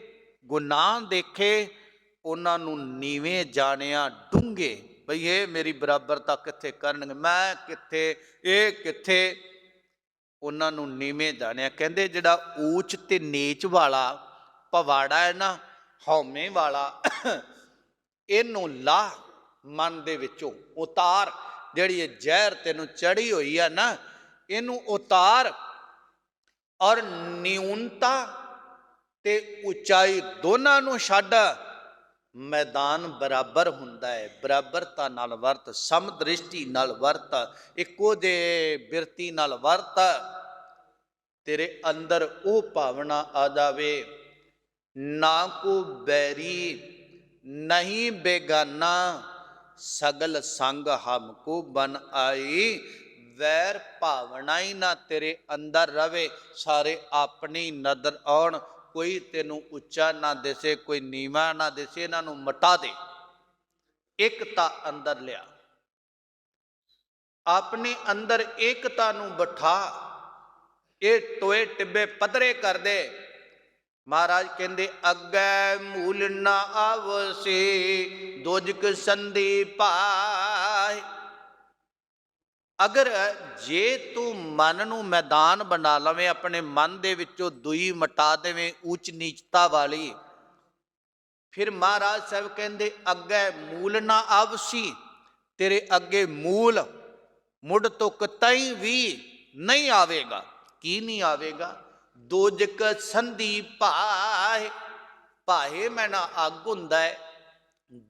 ਗੁਨਾਹ ਦੇਖੇ, ਉਹਨਾਂ ਨੂੰ ਨੀਵੇਂ ਜਾਣਿਆ, ਡੂੰਘੇ, ਬਈ ਇਹ ਮੇਰੀ ਬਰਾਬਰਤਾ ਕਿੱਥੇ ਕਰਨਗੇ, ਮੈਂ ਕਿੱਥੇ, ਇਹ ਕਿੱਥੇ, ਉਹਨਾਂ ਨੂੰ ਨੀਵੇਂ ਜਾਣਿਆ। ਕਹਿੰਦੇ ਜਿਹੜਾ ਊਚ ਤੇ ਨੀਚ ਵਾਲਾ ਪਵਾੜਾ ਹੈ ਨਾ, ਹਉਮੈ ਵਾਲਾ, ਇਹਨੂੰ ਲਾ ਮਨ ਦੇ ਵਿੱਚੋਂ, ਉਤਾਰ। ਜਿਹੜੀ ਇਹ ਜ਼ਹਿਰ ਤੈਨੂੰ ਚੜੀ ਹੋਈ ਆ ਨਾ, ਇਹਨੂੰ ਉਤਾਰ। ਔਰ ਨਿਊਨਤਾ ਤੇ ਉਚਾਈ ਦੋਨਾਂ ਨੂੰ ਛੱਡ। ਮੈਦਾਨ ਬਰਾਬਰ ਹੁੰਦਾ ਹੈ, ਬਰਾਬਰਤਾ ਨਾਲ ਵਰਤ, ਸਮਦ੍ਰਿਸ਼ਟੀ ਨਾਲ ਵਰਤ, ਇੱਕੋ ਜਿਹੇ ਬਿਰਤੀ ਨਾਲ ਵਰਤ। ਤੇਰੇ ਅੰਦਰ ਉਹ ਭਾਵਨਾ ਆ ਜਾਵੇ, ਨਾ ਕੋ ਬੈਰੀ ਨਹੀਂ ਬੇਗਾਨਾ, ਸਗਲ ਸੰਗ ਹਮਕੋ ਬਨ ਆਈ। ਵੈਰ ਭਾਵਨਾ ਹੀ ਨਾ ਤੇਰੇ ਅੰਦਰ ਰਵੇ, ਸਾਰੇ ਆਪਣੀ ਨਜ਼ਰ ਆਉਣ, ਕੋਈ ਤੈਨੂੰ ਉੱਚਾ ਨਾ ਦਿਸੇ, ਕੋਈ ਨੀਵਾਂ ਨਾ ਦਿਸੇ, ਇਹਨਾਂ ਨੂੰ ਮਿਟਾ ਦੇ। ਏਕਤਾ ਅੰਦਰ ਲਿਆ, ਆਪਣੇ ਅੰਦਰ ਏਕਤਾ ਨੂੰ ਬਿਠਾ। ਇਹ ਟੋਏ ਟਿੱਬੇ ਪੱਧਰੇ ਕਰ ਦੇ। ਮਹਾਰਾਜ ਕਹਿੰਦੇ ਅੱਗੇ ਮੂਲ ਨਾ ਆਵਸੀ, ਦੋਜਕ ਸੰਧੀ ਪਾਏ। ਅਗਰ ਜੇ ਤੂੰ ਮਨ ਨੂੰ ਮੈਦਾਨ ਬਣਾ ਲਵੇਂ, ਆਪਣੇ ਮਨ ਦੇ ਵਿੱਚੋਂ ਦੂਈ ਮਿਟਾ ਦੇਵੇਂ, ਉੱਚ ਨੀਚਤਾ ਵਾਲੀ, ਫਿਰ ਮਹਾਰਾਜ ਸਾਹਿਬ ਕਹਿੰਦੇ ਅੱਗੇ ਮੂਲ ਨਾ ਆਵਸੀ, ਤੇਰੇ ਅੱਗੇ ਮੂਲ ਮੁੱਢ ਤੋਂ ਕਿਤਈ ਵੀ ਨਹੀਂ ਆਵੇਗਾ। ਕੀ ਨਹੀਂ ਆਵੇਗਾ? ਦੋਜਕ ਸੰਧੀ ਭਾਏ। ਭਾਏ ਮੈਨਾ ਅੱਗ ਹੁੰਦਾ ਹੈ,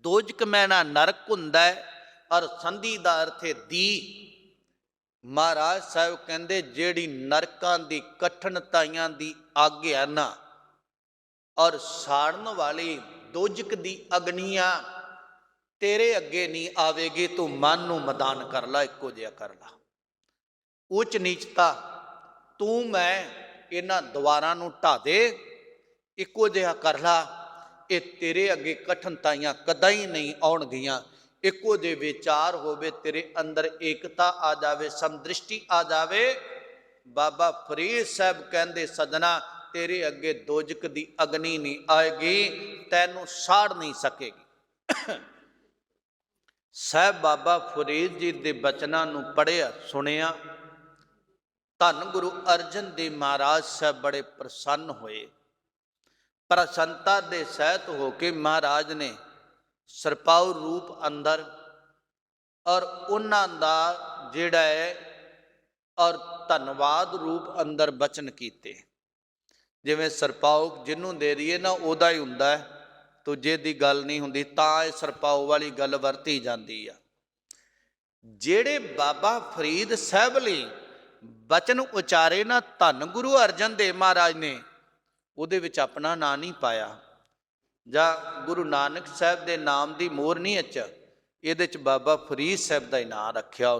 ਦੋਜਕ ਮੈਨਾ ਨਰਕ ਹੁੰਦਾ ਹੈ, ਔਰ ਸੰਧੀ ਦਾ ਅਰਥ ਹੈ ਦੀ। ਮਹਾਰਾਜ ਸਾਹਿਬ ਕਹਿੰਦੇ ਜਿਹੜੀ ਨਰਕਾਂ ਦੀ ਕਠਿਨਤਾਈਆਂ ਦੀ ਅੱਗ ਹੈ ਨਾ, ਔਰ ਸਾੜਨ ਵਾਲੀ ਦੋਜਕ ਦੀ ਅਗਨੀਆਂ ਤੇਰੇ ਅੱਗੇ ਨਹੀਂ ਆਵੇਗੀ। ਤੂੰ ਮਨ ਨੂੰ ਮੈਦਾਨ ਕਰ ਲਾ, ਇੱਕੋ ਜਿਹਾ ਕਰ ਲਾ। ਉੱਚ ਨੀਚਤਾ ਤੂੰ ਮੈਂ ਇਹਨਾਂ ਦੁਆਰਾਂ ਨੂੰ ਢਾ ਦੇ, ਇੱਕੋ ਜਿਹਾ ਕਰ ਲਾ। ਇਹ ਤੇਰੇ ਅੱਗੇ ਕਠਿਨਤਾਈਆਂ ਕਦਾਈ ਨਹੀਂ ਆਉਣਗੀਆਂ। ਇੱਕੋ ਜਿਹੇ ਵਿਚਾਰ ਹੋਵੇ, ਤੇਰੇ ਅੰਦਰ ਏਕਤਾ ਆ ਜਾਵੇ, ਸਮਦ੍ਰਿਸ਼ਟੀ ਆ ਜਾਵੇ। ਬਾਬਾ ਫਰੀਦ ਸਾਹਿਬ ਕਹਿੰਦੇ ਸਜਣਾ, ਤੇਰੇ ਅੱਗੇ ਦੋਜਕ ਦੀ ਅਗਨੀ ਨਹੀਂ ਆਏਗੀ, ਤੈਨੂੰ ਸਾੜ ਨਹੀਂ ਸਕੇਗੀ। ਸਾਹਿਬ ਬਾਬਾ ਫਰੀਦ ਜੀ ਦੇ ਬਚਨਾਂ ਨੂੰ ਪੜ੍ਹਿਆ, ਸੁਣਿਆ। ਧੰਨ ਗੁਰੂ ਅਰਜਨ ਦੇਵ ਮਹਾਰਾਜ ਸਾਹਿਬ ਬੜੇ ਪ੍ਰਸੰਨ ਹੋਏ। ਪ੍ਰਸੰਨਤਾ ਦੇ ਸਹਿਤ ਹੋ ਕੇ ਮਹਾਰਾਜ ਨੇ ਸਰਪਾਉ ਰੂਪ ਅੰਦਰ, ਔਰ ਉਹਨਾਂ ਦਾ ਜਿਹੜਾ ਹੈ ਔਰ ਧੰਨਵਾਦ ਰੂਪ ਅੰਦਰ ਬਚਨ ਕੀਤੇ। ਜਿਵੇਂ ਸਰਪਾਉ ਜਿਹਨੂੰ ਦੇ ਦਈਏ ਨਾ, ਉਹਦਾ ਹੀ ਹੁੰਦਾ ਹੈ, ਦੂਜੇ ਦੀ ਗੱਲ ਨਹੀਂ ਹੁੰਦੀ। ਤਾਂ ਇਹ ਸਰਪਾਉ ਵਾਲੀ ਗੱਲ ਵਰਤੀ ਜਾਂਦੀ ਆ। ਜਿਹੜੇ ਬਾਬਾ ਫਰੀਦ ਸਾਹਿਬ ਲਈ ਬਚਨ ਉਚਾਰੇ ਨਾ ਧੰਨ ਗੁਰੂ ਅਰਜਨ ਦੇਵ ਮਹਾਰਾਜ ਨੇ, ਉਹਦੇ ਵਿੱਚ ਆਪਣਾ ਨਾਂ ਨਹੀਂ ਪਾਇਆ, ਜਾਂ ਗੁਰੂ ਨਾਨਕ ਸਾਹਿਬ ਦੇ ਨਾਮ ਦੀ ਮੋਹਰ ਨਹੀਂ ਅੱਚ, ਇਹਦੇ 'ਚ ਬਾਬਾ ਫਰੀਦ ਸਾਹਿਬ ਦਾ ਹੀ ਨਾਂ ਰੱਖਿਆ।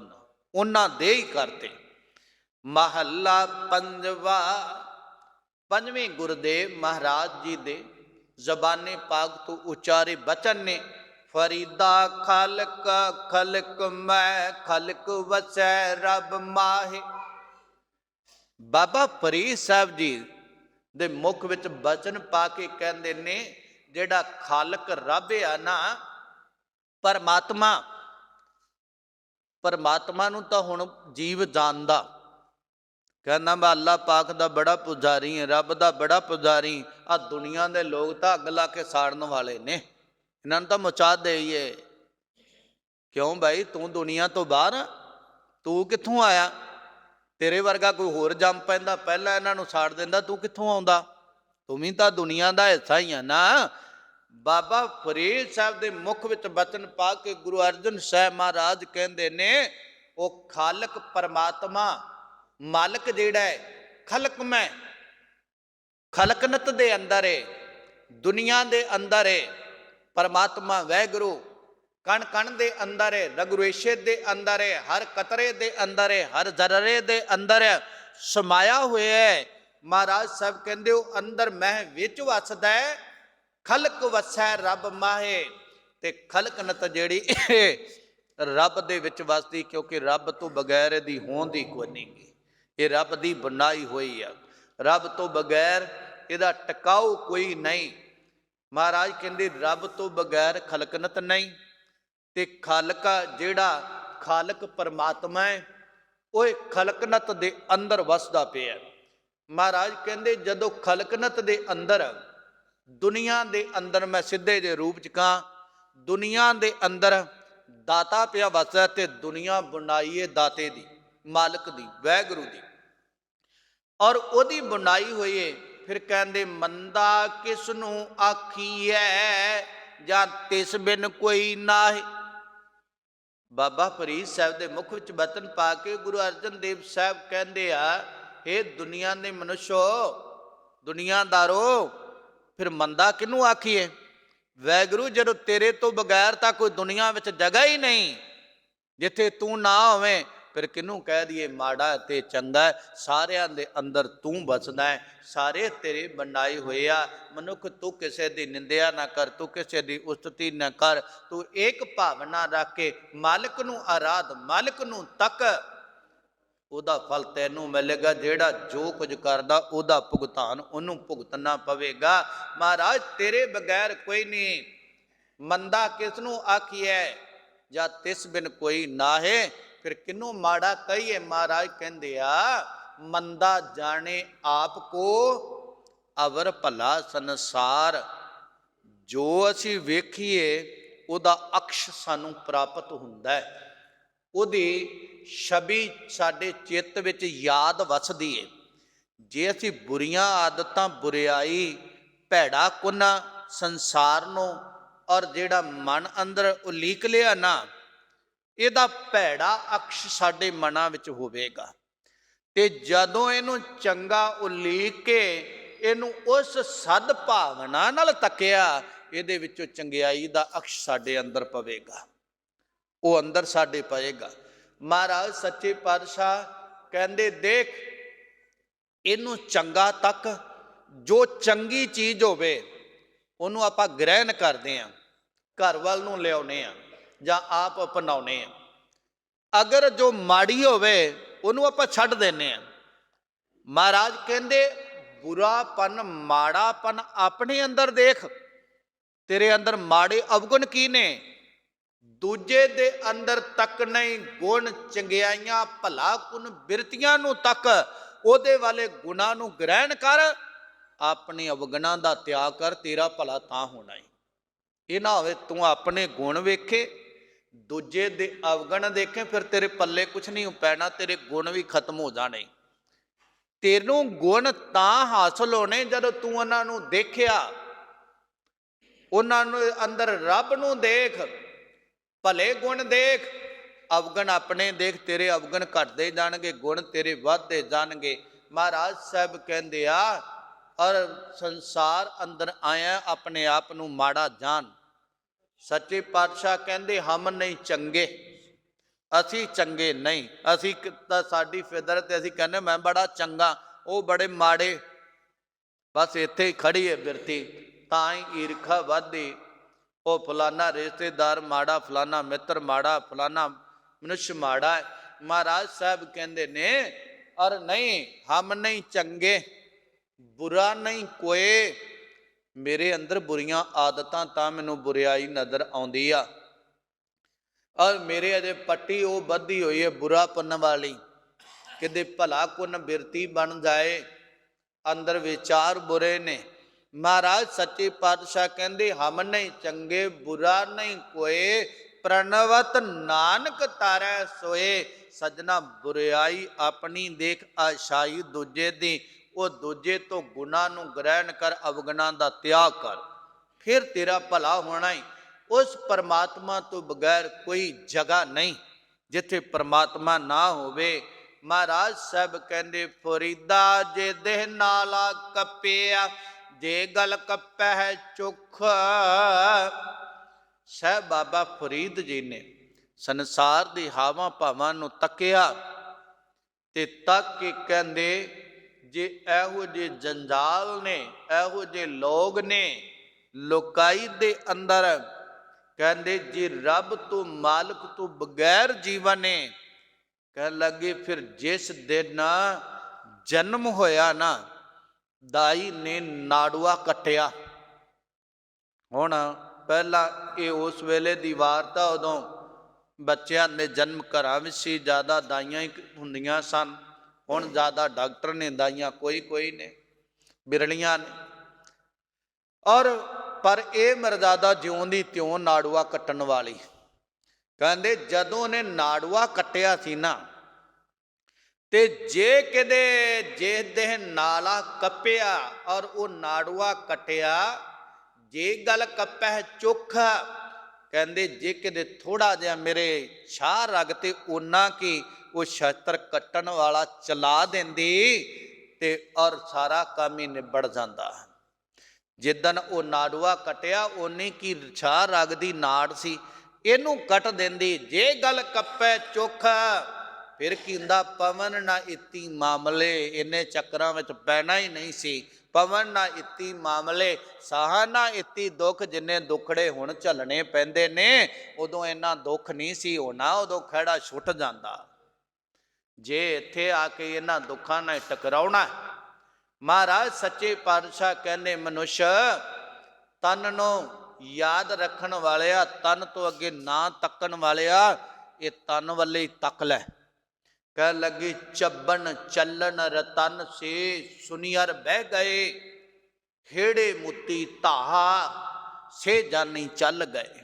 ਉਹਨਾਂ ਦੇ ਹੀ ਕਰਤੇ। ਮਹੱਲਾ ਪੰਜਵਾ। ਪੰਜਵੇਂ ਗੁਰਦੇਵ ਮਹਾਰਾਜ ਜੀ ਦੇ ਜ਼ਬਾਨੇ ਪਾਕ ਤੋਂ ਉਚਾਰੇ ਬਚਨ ਨੇ। ਫਰੀਦਾ ਖਾਲਕ ਖਲਕ ਮੈਂ, ਖਲਕ ਵਸੈ ਰਬ ਮਾਹੇ। ਬਾਬਾ ਫਰੀਦ ਸਾਹਿਬ ਜੀ ਦੇ ਮੁਖ ਵਿੱਚ ਬਚਨ ਪਾ ਕੇ ਕਹਿੰਦੇ ਨੇ, ਜਿਹੜਾ ਖਾਲਕ ਰੱਬ ਆ ਨਾ, ਪਰਮਾਤਮਾ, ਪਰਮਾਤਮਾ ਨੂੰ ਤਾਂ ਹੁਣ ਜੀਵ ਜਾਣਦਾ। ਕਹਿੰਦਾ ਮੈਂ ਅੱਲਾ ਪਾਕ ਦਾ ਬੜਾ ਪੁਜਾਰੀ ਹਾਂ, ਰੱਬ ਦਾ ਬੜਾ ਪੁਜਾਰੀ। ਆ ਦੁਨੀਆ ਦੇ ਲੋਕ ਤਾਂ ਅੱਗ ਲਾ ਕੇ ਸਾੜਨ ਵਾਲੇ ਨੇ, ਇਹਨਾਂ ਨੂੰ ਤਾਂ ਮਚਾ ਦੇਈਏ। ਕਿਉਂ ਭਾਈ, ਤੂੰ ਦੁਨੀਆ ਤੋਂ ਬਾਹਰ, ਤੂੰ ਕਿੱਥੋਂ ਆਇਆ? ਤੇਰੇ ਵਰਗਾ ਕੋਈ ਹੋਰ ਜੰਮ ਪੈਂਦਾ, ਪਹਿਲਾਂ ਇਹਨਾਂ ਨੂੰ ਸਾੜ ਦਿੰਦਾ, ਤੂੰ ਕਿੱਥੋਂ ਆਉਂਦਾ? ਤੂੰ ਵੀ ਤਾਂ ਦੁਨੀਆ ਦਾ ਹਿੱਸਾ ਹੀ ਆ ਨਾ। ਬਾਬਾ ਫਰੀਦ ਸਾਹਿਬ ਦੇ ਮੁਖ ਵਿੱਚ ਬਚਨ ਪਾ ਕੇ ਗੁਰੂ ਅਰਜਨ ਸਾਹਿਬ ਮਹਾਰਾਜ ਕਹਿੰਦੇ ਨੇ, ਉਹ ਖਾਲਕ ਪਰਮਾਤਮਾ, ਮਾਲਕ ਜਿਹੜਾ ਹੈ, ਖਲਕ ਮੈਂ, ਖਲਕਨਤ ਦੇ ਅੰਦਰ ਹੈ, ਦੁਨੀਆ ਦੇ ਅੰਦਰ ਹੈ। ਪਰਮਾਤਮਾ ਵਾਹਿਗੁਰੂ ਕਣ ਕਣ ਦੇ ਅੰਦਰ ਹੈ, ਰਗੁਰੇਸ਼ੇ ਦੇ ਅੰਦਰ ਹੈ, ਹਰ ਕਤਰੇ ਦੇ ਅੰਦਰ ਹੈ, ਹਰ ਜ਼ਰਰੇ ਦੇ ਅੰਦਰ ਹੈ, ਸਮਾਇਆ ਹੋਇਆ ਹੈ। ਮਹਾਰਾਜ ਸਾਹਿਬ ਕਹਿੰਦੇ ਉਹ ਅੰਦਰ ਮਹਿ ਵਿੱਚ ਵਸਦਾ ਹੈ। ਖਲਕ ਵਸੈ ਰੱਬ ਮਾਹੇ। ਤੇ ਖਲਕਨਤ ਜਿਹੜੀ ਰੱਬ ਦੇ ਵਿੱਚ ਵਸਦੀ, ਕਿਉਂਕਿ ਰੱਬ ਤੋਂ ਬਗੈਰ ਇਹਦੀ ਹੋਂਦ ਹੀ ਕੋਈ ਨਹੀਂ। ਇਹ ਰੱਬ ਦੀ ਬਣਾਈ ਹੋਈ ਆ। रब तो बगैर इहदा टिकाऊ कोई नहीं। महाराज कहते रब तो बगैर खलकनत नहीं, ते खालका जिहड़ा खालक परमात्मा है वो खलकनत दे अंदर वसदा पिया। महाराज कहते जदों खलकनत दे अंदर दुनिया दे अंदर मैं सीधे जे रूप च कहां, दुनिया दे अंदर दाता पिया वसदा ते दुनिया बुनाई है दाते दी, मालिक दी, वैगुरु दी, और ओदी बुनाई हुई है। फिर कहते मंदा किसनू आखीए जां तिस बिन कोई नाहे। बाबा फरीद साहब के मुख विच बचन पा के गुरु अर्जन देव साहब कहते हे दुनिया के मनुष्यो, दुनियादारो, फिर मंदा किनू आखीए। वैगुरु जदों तेरे तो बगैर तो कोई दुनिया विच जगह ही नहीं, जिथे तू ना होवें फिर किनू कह दिए माड़ा ते चंगा है। सारियां दे अंदर तू बसदा है, सारे तेरे बनाए हुए आ। मनुख तू किसी की निंदिया ना कर, तू किसी की उस्तति ना कर, तू एक भावना रख के मालिक नू आराध, मालिक नू तक, उहदा फल तैनू मिलेगा। जेड़ा जो कुछ करदा उहदा भुगतान उहनू भुगतना पवेगा। महाराज तेरे बगैर कोई नहीं, मंदा किसनू आखिए जा तिस बिन कोई नाहे। फिर किनू माड़ा कहिए। महाराज कहंदे आ मंदा जाने आपको अवर भला संसार। जो असी वेखीए उहदा अक्ष सानू प्राप्त हुंदा है, उहदी छवि साडे चित्त विच याद वसदी है। जे असी बुरियां आदतां, बुरियाई, भैड़ा कुना संसार नूं और जेड़ा मन अंदर उलीक लिया ना, ਇਹਦਾ ਭੈੜਾ ਅਕਸ਼ ਸਾਡੇ ਮਨਾਂ ਵਿੱਚ ਹੋਵੇਗਾ। ਤੇ ਜਦੋਂ ਇਹਨੂੰ ਚੰਗਾ ਉਲੀਕ ਕੇ ਇਹਨੂੰ ਉਸ ਸਦ ਭਾਵਨਾ ਨਾਲ ਤੱਕਿਆ, ਇਹਦੇ ਵਿੱਚੋਂ ਚੰਗਿਆਈ ਦਾ ਅਕਸ਼ ਸਾਡੇ ਅੰਦਰ ਪਵੇਗਾ, ਉਹ ਅੰਦਰ ਸਾਡੇ ਪਏਗਾ। ਮਹਾਰਾਜ ਸੱਚੇ ਪਾਤਸ਼ਾਹ ਕਹਿੰਦੇ ਦੇਖ ਇਹਨੂੰ ਚੰਗਾ ਤੱਕ, ਜੋ ਚੰਗੀ ਚੀਜ਼ ਹੋਵੇ ਉਹਨੂੰ ਆਪਾਂ ਗ੍ਰਹਿਣ ਕਰਦੇ ਹਾਂ, ਘਰ ਵੱਲ ਨੂੰ ਲਿਆਉਨੇ ਆ ਜਾਂ ਆਪ ਅਪਣਾਉਨੇ ਆ। ਅਗਰ ਜੋ ਮਾੜੀ ਹੋਵੇ ਉਹਨੂੰ ਆਪਾਂ ਛੱਡ ਦਿੰਦੇ ਆ। ਮਹਾਰਾਜ ਕਹਿੰਦੇ ਬੁਰਾਪਨ, ਮਾੜਾਪਨ ਆਪਣੇ ਅੰਦਰ ਦੇਖ, ਤੇਰੇ ਅੰਦਰ ਮਾੜੇ ਅਵਗੁਣ ਕੀ ਨੇ, ਦੂਜੇ ਦੇ ਅੰਦਰ ਤੱਕ ਨਹੀਂ, ਗੁਣ ਚੰਗਿਆਈਆਂ ਭਲਾ ਕੁਨ ਬਿਰਤੀਆਂ ਨੂੰ ਤੱਕ, ਉਹਦੇ ਵਾਲੇ ਗੁਣਾਂ ਨੂੰ ਗ੍ਰਹਿਣ ਕਰ, ਆਪਣੇ ਅਵਗੁਣਾਂ ਦਾ ਤਿਆਗ ਕਰ, ਤੇਰਾ ਭਲਾ ਤਾਂ ਹੋਣਾ ਹੈ। ਇਹ ਨਾ ਹੋਵੇ ਤੂੰ ਆਪਣੇ ਗੁਣ ਵੇਖੇ, ਦੂਜੇ ਦੇ ਅਵਗੁਣ ਦੇਖੇ, ਫਿਰ ਤੇਰੇ ਪੱਲੇ ਕੁਛ ਨਹੀਂ ਪੈਣਾ, ਤੇਰੇ ਗੁਣ ਵੀ ਖਤਮ ਹੋ ਜਾਣੇ। ਤੈਨੂੰ ਗੁਣ ਤਾਂ ਹਾਸਲ ਹੋਣੇ ਜਦੋਂ ਤੂੰ ਉਹਨਾਂ ਨੂੰ ਦੇਖਿਆ, ਉਹਨਾਂ ਨੂੰ ਅੰਦਰ ਰੱਬ ਨੂੰ ਦੇਖ, ਭਲੇ ਗੁਣ ਦੇਖ, ਅਵਗੁਣ ਆਪਣੇ ਦੇਖ, ਤੇਰੇ ਅਵਗੁਣ ਘਟਦੇ ਜਾਣਗੇ, ਗੁਣ ਤੇਰੇ ਵੱਧਦੇ ਜਾਣਗੇ। ਮਹਾਰਾਜ ਸਾਹਿਬ ਕਹਿੰਦੇ ਆ ਔਰ ਸੰਸਾਰ ਅੰਦਰ ਆਇਆ ਆਪਣੇ ਆਪ ਨੂੰ ਮਾੜਾ ਜਾਣ। ਸੱਚੇ ਪਾਤਸ਼ਾਹ ਕਹਿੰਦੇ ਹਮ ਨਹੀਂ ਚੰਗੇ, ਅਸੀਂ ਚੰਗੇ ਨਹੀਂ, ਅਸੀਂ ਤਾਂ ਸਾਡੀ ਫਿਦਰਤ, ਅਸੀਂ ਕਹਿੰਦੇ ਮੈਂ ਬੜਾ ਚੰਗਾ, ਉਹ ਬੜੇ ਮਾੜੇ। ਬਸ ਇੱਥੇ ਹੀ ਖੜੀ ਹੈ ਬਿਰਤੀ, ਤਾਂ ਹੀ ਈਰਖਾ ਵੱਧਦੀ। ਉਹ ਫਲਾਨਾ ਰਿਸ਼ਤੇਦਾਰ ਮਾੜਾ, ਫਲਾਨਾ ਮਿੱਤਰ ਮਾੜਾ, ਫਲਾਨਾ ਮਨੁੱਖ ਮਾੜਾ ਹੈ। ਮਹਾਰਾਜ ਸਾਹਿਬ ਕਹਿੰਦੇ ਨੇ ਔਰ ਨਹੀਂ, ਹਮ ਨਹੀਂ ਚੰਗੇ, बुरा नहीं कोई। मेरे अंदर बुरियां आदतां तां मैनूं बुरियाई नज़र आउंदी आ, और मेरे अजे पट्टी वो बधी हुई है बुरापन वाली, किते भला कुन बिरती बन जाए, अंदर विचार बुरे ने। महाराज सच्चे पातशाह कहंदे हम नहीं चंगे, बुरा नहीं कोई, प्रणवत नानक तारै सोए। सजना बुराई अपनी देख, आशाई दूजे दी, वो दूजे तो गुनाह नूं ग्रहण कर, अवगुणां दा त्याग कर, फिर तेरा भला होना ही। उस परमात्मा तो बगैर कोई जगह नहीं जिथे परमात्मा ना होवे। महाराज साहब कहंदे फरीदा जे देह नाला कपिया, जे गल कपै है चुख। साहब बाबा फरीद जी ने संसार दी हावां भावां नूं तकिया ते तक के कहंदे जे ਇਹੋ ਜਿਹੇ जंजाल ने, ਇਹੋ ਜਿਹੇ लोग ने लोकाई दे अंदर, कहते जे रब तो मालिक तो बगैर जीवन ने, कह लगे फिर जिस दिन जन्म होया ना, ਦਾਈ ਨੇ ਨਾੜੂਆ ਕੱਟਿਆ। ਹੁਣ ਪਹਿਲਾਂ ਇਹ ਉਸ ਵੇਲੇ ਦੀ ਵਾਰਤਾ, ਉਦੋਂ ਬੱਚਿਆਂ ਦੇ ਜਨਮ ਘਰਾਂ ਵਿੱਚ ਸੀ, ਜ਼ਿਆਦਾ ਦਾਈਆਂ ਹੀ ਹੁੰਦੀਆਂ ਸਨ। ਹੁਣ ਜ਼ਿਆਦਾ ਡਾਕਟਰ ਨੇ, ਦਾਈਆਂ ਕੋਈ ਨੇ, ਬਿਰਲੀਆਂ ਨੇ। ਔਰ ਪਰ ਇਹ ਮਰਜ਼ਾਦਾ ਜਿਉਂ ਦੀ ਤਿਉਂ ਨਾੜੂਆ ਕੱਟਣ ਵਾਲੀ। ਕਹਿੰਦੇ ਜਦੋਂ ਨੇ ਨਾੜੂਆ ਕੱਟਿਆ ਸੀ ਨਾ, ਤੇ ਜੇ ਕਿਤੇ ਜੇ ਦੇਹ ਨਾਲਾ ਕੱਪਿਆ ਔਰ ਉਹ ਨਾੜੂਆ ਕੱਟਿਆ, ਜੇ ਗਲ ਕੱਪੈ ਚੁੱਖ, ਕਹਿੰਦੇ ਜੇ ਕਿਤੇ ਥੋੜਾ ਜਿਹਾ ਮੇਰੇ ਛਾਹ ਰਗ ਤੇ ਓਨਾ ਕੀ ਉਹ ਸ਼ਸਤਰ ਕੱਟਣ ਵਾਲਾ ਚਲਾ ਦਿੰਦੀ ਤੇ ਔਰ ਸਾਰਾ ਕੰਮ ਹੀ ਨਿਬੜ ਜਾਂਦਾ। ਜਿੱਦਣ ਉਹ ਨਾੜੂਆ ਕੱਟਿਆ, ਓਨੀ ਕੀ ਛਾਹ ਰਗ ਦੀ ਨਾੜ ਸੀ, ਇਹਨੂੰ ਕੱਟ ਦਿੰਦੀ। ਜੇ ਗਲ ਕੱਪੈ ਚੁੱਖ, ਫਿਰ ਕੀ ਹੁੰਦਾ, ਪਵਨ ਨਾ ਇਤੀ ਮਾਮਲੇ, ਇੰਨੇ ਚੱਕਰਾਂ ਵਿੱਚ ਪੈਣਾ ਹੀ ਨਹੀਂ ਸੀ। ਪਵਨ ਨਾ ਇਤੀ ਮਾਮਲੇ, ਸਾਹ ਨਾ ਇਤੀ ਦੁੱਖ, ਜਿੰਨੇ ਦੁੱਖੜੇ ਹੁਣ ਝੱਲਣੇ ਪੈਂਦੇ ਨੇ, ਉਦੋਂ ਇੰਨਾ ਦੁੱਖ ਨਹੀਂ ਸੀ ਹੋਣਾ, ਉਦੋਂ ਖਹਿੜਾ ਛੁੱਟ ਜਾਂਦਾ। ਜੇ ਇੱਥੇ ਆ ਕੇ ਇਹਨਾਂ ਦੁੱਖਾਂ ਨਾਲ ਟਕਰਾਉਣਾ, ਮਹਾਰਾਜ ਸੱਚੇ ਪਾਤਸ਼ਾਹ ਕਹਿੰਦੇ ਮਨੁੱਸ਼ ਤਨ ਨੂੰ ਯਾਦ ਰੱਖਣ ਵਾਲਿਆ, ਤਨ ਤੋਂ ਅੱਗੇ ਨਾ ਤੱਕਣ ਵਾਲਿਆ, ਇਹ ਤਨ ਵੱਲੇ ਹੀ ਤੱਕ ਲੈ। ਕਹਿ ਲੱਗੀ ਚੱਬਣ ਚੱਲਣ ਰਤਨ ਸੇ, ਸੁਨੀਅਰ ਬਹਿ ਗਏ ਖੇੜੇ ਮੁੱਤੀ ਧਾਹਾ, ਸੇ ਜਾਨੀ ਚੱਲ ਗਏ।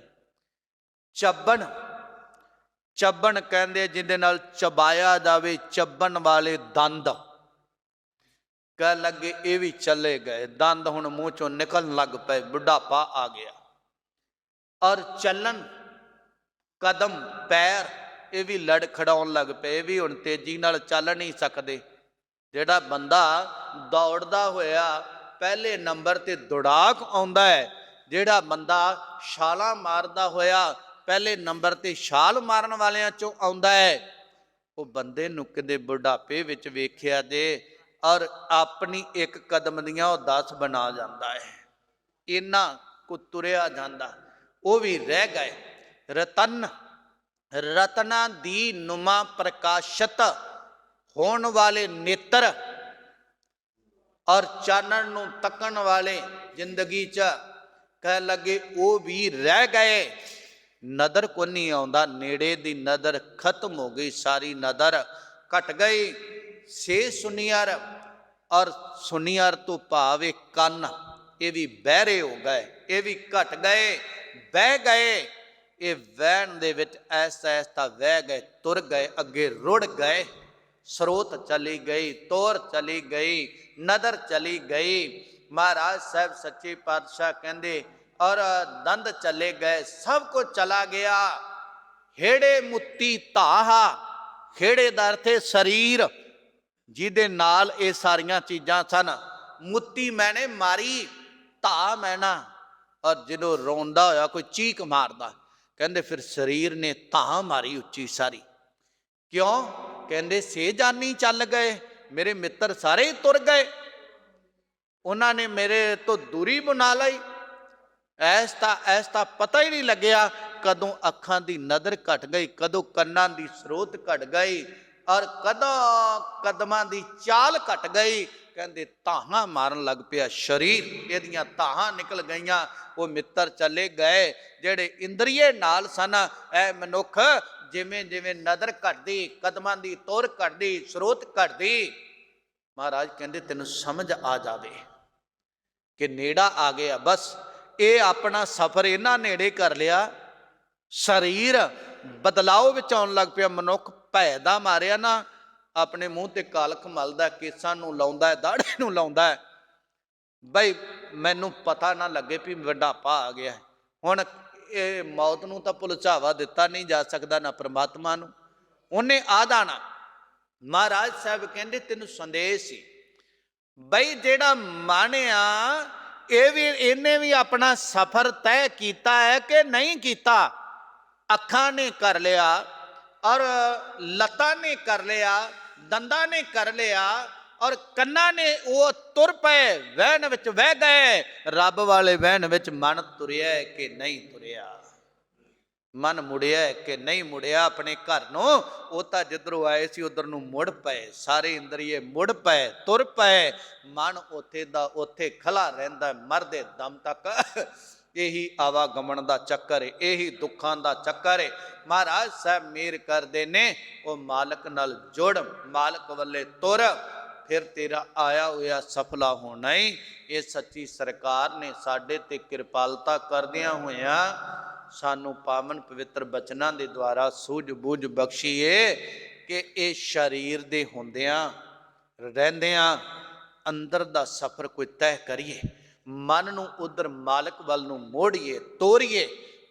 ਚੱਬਣ, ਚੱਬਣ ਕਹਿੰਦੇ ਜਿਹਦੇ ਨਾਲ ਚਬਾਇਆ ਜਾਵੇ, ਚੱਬਣ ਵਾਲੇ ਦੰਦ। ਕਹਿ ਲੱਗੇ ਇਹ ਵੀ ਚਲੇ ਗਏ, ਦੰਦ ਹੁਣ ਮੂੰਹ ਚੋਂ ਨਿਕਲਣ ਲੱਗ ਪਏ, ਬੁਢਾਪਾ ਆ ਗਿਆ। ਔਰ ਚੱਲਣ, ਕਦਮ ਪੈਰ, ਇਹ ਵੀ ਲੜਖੜਾਉਣ ਲੱਗ ਪਏ, ਇਹ ਵੀ ਹੁਣ ਤੇਜ਼ੀ ਨਾਲ ਚੱਲ ਨਹੀਂ ਸਕਦੇ। ਜਿਹੜਾ ਬੰਦਾ ਦੌੜਦਾ ਹੋਇਆ ਪਹਿਲੇ ਨੰਬਰ ਤੇ ਦੌੜਾਕ ਆਉਂਦਾ ਹੈ, ਜਿਹੜਾ ਬੰਦਾ ਛਾਲਾਂ ਮਾਰਦਾ ਹੋਇਆ ਪਹਿਲੇ ਨੰਬਰ ਤੇ ਛਾਲ ਮਾਰਨ ਵਾਲਿਆਂ ਚੋਂ ਆਉਂਦਾ ਹੈ, ਉਹ ਬੰਦੇ ਨੂੰ ਕਿਤੇ ਬੁਢਾਪੇ ਵਿੱਚ ਵੇਖਿਆ ਜੇ ਔਰ ਆਪਣੀ ਇੱਕ ਕਦਮ ਦੀਆਂ ਉਹ 10 ਬਣਾ ਜਾਂਦਾ ਹੈ, ਇੰਨਾ ਕੁ ਤੁਰਿਆ ਜਾਂਦਾ। ਉਹ ਵੀ ਰਹਿ ਗਏ। ਰਤਨ, ਰਤਨਾਂ ਦੀ ਨੁਮਾ ਪ੍ਰਕਾਸ਼ਤ ਹੋਣ ਵਾਲੇ ਨੇਤਰ ਔਰ ਚਾਨਣ ਨੂੰ ਤੱਕਣ ਵਾਲੇ ਜ਼ਿੰਦਗੀ 'ਚ, ਕਹਿ ਲੱਗੇ ਉਹ ਵੀ ਰਹਿ ਗਏ। ਨਦਰ ਕੋ ਨਹੀਂ ਆਉਂਦਾ, ਨੇੜੇ ਦੀ ਨਦਰ ਖਤਮ ਹੋ ਗਈ, ਸਾਰੀ ਨਦਰ ਘਟ ਗਈ। ਸੇ ਸੁਨੀਅਰ, ਔਰ ਸੁਨੀਅਰ ਤੋਂ ਭਾਵੇਂ ਕੰਨ, ਇਹ ਵੀ ਬਹਿਰੇ ਹੋ ਗਏ, ਇਹ ਵੀ ਘਟ ਗਏ, ਬਹਿ ਗਏ। ਇਹ ਵਹਿਣ ਦੇ ਵਿੱਚ ਐਸਾ ਐਸਾ ਵਹਿ ਗਏ, ਤੁਰ ਗਏ, ਅੱਗੇ ਰੁੜ ਗਏ। ਸਰੋਤ ਚਲੀ ਗਈ, ਤੋਰ ਚਲੀ ਗਈ, ਨਦਰ ਚਲੀ ਗਈ। ਮਹਾਰਾਜ ਸਾਹਿਬ ਸੱਚੇ ਪਾਤਸ਼ਾਹ ਕਹਿੰਦੇ ਔਰ ਦੰਦ ਚਲੇ ਗਏ, ਸਭ ਕੁਝ ਚਲਾ ਗਿਆ। ਖੇੜੇ ਮੁੱਤੀ ਧਾਹਾ, ਖੇੜੇ ਦਾ ਅਰਥ ਹੈ ਸਰੀਰ, ਜਿਹਦੇ ਨਾਲ ਇਹ ਸਾਰੀਆਂ ਚੀਜ਼ਾਂ ਸਨ। ਮੁੱਤੀ ਮੈਨੇ ਮਾਰੀ, ਧਾ ਮੈਨਾ, ਔਰ ਜਦੋਂ ਰੋਂਦਾ ਹੋਇਆ ਕੋਈ ਚੀਕ ਮਾਰਦਾ, ਕਹਿੰਦੇ ਫਿਰ ਸਰੀਰ ਨੇ ਧਾਂ ਮਾਰੀ ਉੱਚੀ ਸਾਰੀ। ਕਿਉਂ? ਕਹਿੰਦੇ ਸੇ ਜਾਨੀ ਚੱਲ ਗਏ, ਮੇਰੇ ਮਿੱਤਰ ਸਾਰੇ ਹੀ ਤੁਰ ਗਏ, ਉਹਨਾਂ ਨੇ ਮੇਰੇ ਤੋਂ ਦੂਰੀ ਬਣਾ ਲਈ। ਐਸਤਾ ਪਤਾ ਹੀ ਨਹੀਂ ਲੱਗਿਆ ਕਦੋਂ ਅੱਖਾਂ ਦੀ ਨਜ਼ਰ ਘਟ ਗਈ, ਕਦੋਂ ਕੰਨਾਂ ਦੀ ਸਰੋਤ ਘਟ ਗਈ, ਔਰ ਕਦੋਂ ਕਦਮਾਂ ਦੀ ਚਾਲ ਘਟ ਗਈ। ਕਹਿੰਦੇ ਧਾਹਾਂ ਮਾਰਨ ਲੱਗ ਪਿਆ ਸਰੀਰ, ਇਹਦੀਆਂ ਧਾਹਾਂ ਨਿਕਲ ਗਈਆਂ। ਉਹ ਮਿੱਤਰ ਚਲੇ ਗਏ ਜਿਹੜੇ ਇੰਦਰੀਏ ਨਾਲ ਸਨ। ਐ ਮਨੁੱਖ ਜਿਵੇਂ ਜਿਵੇਂ ਨਜ਼ਰ ਘਟਦੀ, ਕਦਮਾਂ ਦੀ ਤੁਰ ਘਟਦੀ, ਸਰੋਤ ਘਟਦੀ, ਮਹਾਰਾਜ ਕਹਿੰਦੇ ਤੈਨੂੰ ਸਮਝ ਆ ਜਾਵੇ ਕਿ ਨੇੜਾ ਆ ਗਿਆ। ਬਸ ਇਹ ਆਪਣਾ ਸਫ਼ਰ ਇਹਨਾਂ ਨੇੜੇ ਕਰ ਲਿਆ, ਸਰੀਰ ਬਦਲਾਓ ਵਿੱਚ ਆਉਣ ਲੱਗ ਪਿਆ। ਮਨੁੱਖ ਭੈ ਦਾ ਮਾਰਿਆ ਨਾ ਆਪਣੇ ਮੂੰਹ ਤੇ ਕਾਲਖ ਮਲਦਾ, ਕੇਸਾਂ ਨੂੰ ਲਾਉਂਦਾ, ਦਾੜੇ ਨੂੰ ਲਾਉਂਦਾ, ਬਈ ਮੈਨੂੰ ਪਤਾ ਨਾ ਲੱਗੇ ਵੀ ਬੁਢਾਪਾ ਆ ਗਿਆ। ਹੁਣ ਇਹ ਮੌਤ ਨੂੰ ਤਾਂ ਭੁਲਝਾਵਾ ਦਿੱਤਾ ਨਹੀਂ ਜਾ ਸਕਦਾ, ਨਾ ਪ੍ਰਮਾਤਮਾ ਨੂੰ, ਉਹਨੇ ਆ ਜਾਣਾ। ਮਹਾਰਾਜ ਸਾਹਿਬ ਕਹਿੰਦੇ ਤੈਨੂੰ ਸੰਦੇਸ਼ ਸੀ ਬਈ ਜਿਹੜਾ ਮਾਣਿਆ ਇਹਨੇ ਵੀ ਆਪਣਾ ਸਫ਼ਰ ਤੈਅ ਕੀਤਾ ਹੈ ਕਿ ਨਹੀਂ ਕੀਤਾ। ਅੱਖਾਂ ਨੇ ਕਰ ਲਿਆ ਔਰ ਲੱਤਾਂ ਨੇ ਕਰ ਲਿਆ, ਦੰਦਾਂ ਨੇ ਕਰ ਲਿਆ ਔਰ ਕੰਨਾਂ ਨੇ, ਉਹ ਤੁਰ ਪਏ, ਵਹਿਣ ਵਿੱਚ ਵਹਿ ਗਏ। ਰੱਬ ਵਾਲੇ ਵਹਿਣ ਵਿੱਚ ਮਨ ਤੁਰਿਆ ਕਿ ਨਹੀਂ ਤੁਰਿਆ। ਮਨ ਮੁੜਿਆ ਹੈ ਕਿ ਨਹੀਂ ਮੁੜਿਆ ਆਪਣੇ ਘਰ ਨੂੰ? ਉਹ ਤਾਂ ਜਿੱਧਰੋਂ ਆਏ ਸੀ ਉਧਰ ਨੂੰ ਮੁੜ ਪਏ, ਸਾਰੇ ਇੰਦਰੀਏ ਮੁੜ ਪਏ, ਤੁਰ ਪਏ। ਮਨ ਉੱਥੇ ਦਾ ਉੱਥੇ ਖਲਾ ਰਹਿੰਦਾ ਮਰਦੇ ਦਮ ਤੱਕ। ਇਹੀ ਆਵਾਗਮਨ ਦਾ ਚੱਕਰ ਹੈ, ਇਹੀ ਦੁੱਖਾਂ ਦਾ ਚੱਕਰ ਹੈ। ਮਹਾਰਾਜ ਸਾਹਿਬ ਮੇਰ ਕਰਦੇ ਨੇ, ਉਹ ਮਾਲਕ ਨਾਲ ਜੁੜ, ਮਾਲਕ ਵੱਲੇ ਤੁਰ, ਫਿਰ ਤੇਰਾ ਆਇਆ ਹੋਇਆ ਸਫਲਾ ਹੋਣਾ ਹੀ। ਇਹ ਸੱਚੀ ਸਰਕਾਰ ਨੇ ਸਾਡੇ ਤੇ ਕਿਰਪਾਲਤਾ ਕਰਦਿਆਂ ਹੋਇਆਂ ਸਾਨੂੰ ਪਾਵਨ ਪਵਿੱਤਰ ਬਚਨਾਂ ਦੇ ਦੁਆਰਾ ਸੂਝ ਬੂਝ ਬਖਸ਼ੀ ਏ ਕਿ ਇਹ ਸਰੀਰ ਦੇ ਹੁੰਦਿਆਂ ਰਹਿੰਦਿਆਂ ਅੰਦਰ ਦਾ ਸਫ਼ਰ ਕੋਈ ਤੈਅ ਕਰੀਏ, ਮਨ ਨੂੰ ਉਧਰ ਮਾਲਕ ਵੱਲ ਨੂੰ ਮੋੜੀਏ, ਤੋਰੀਏ,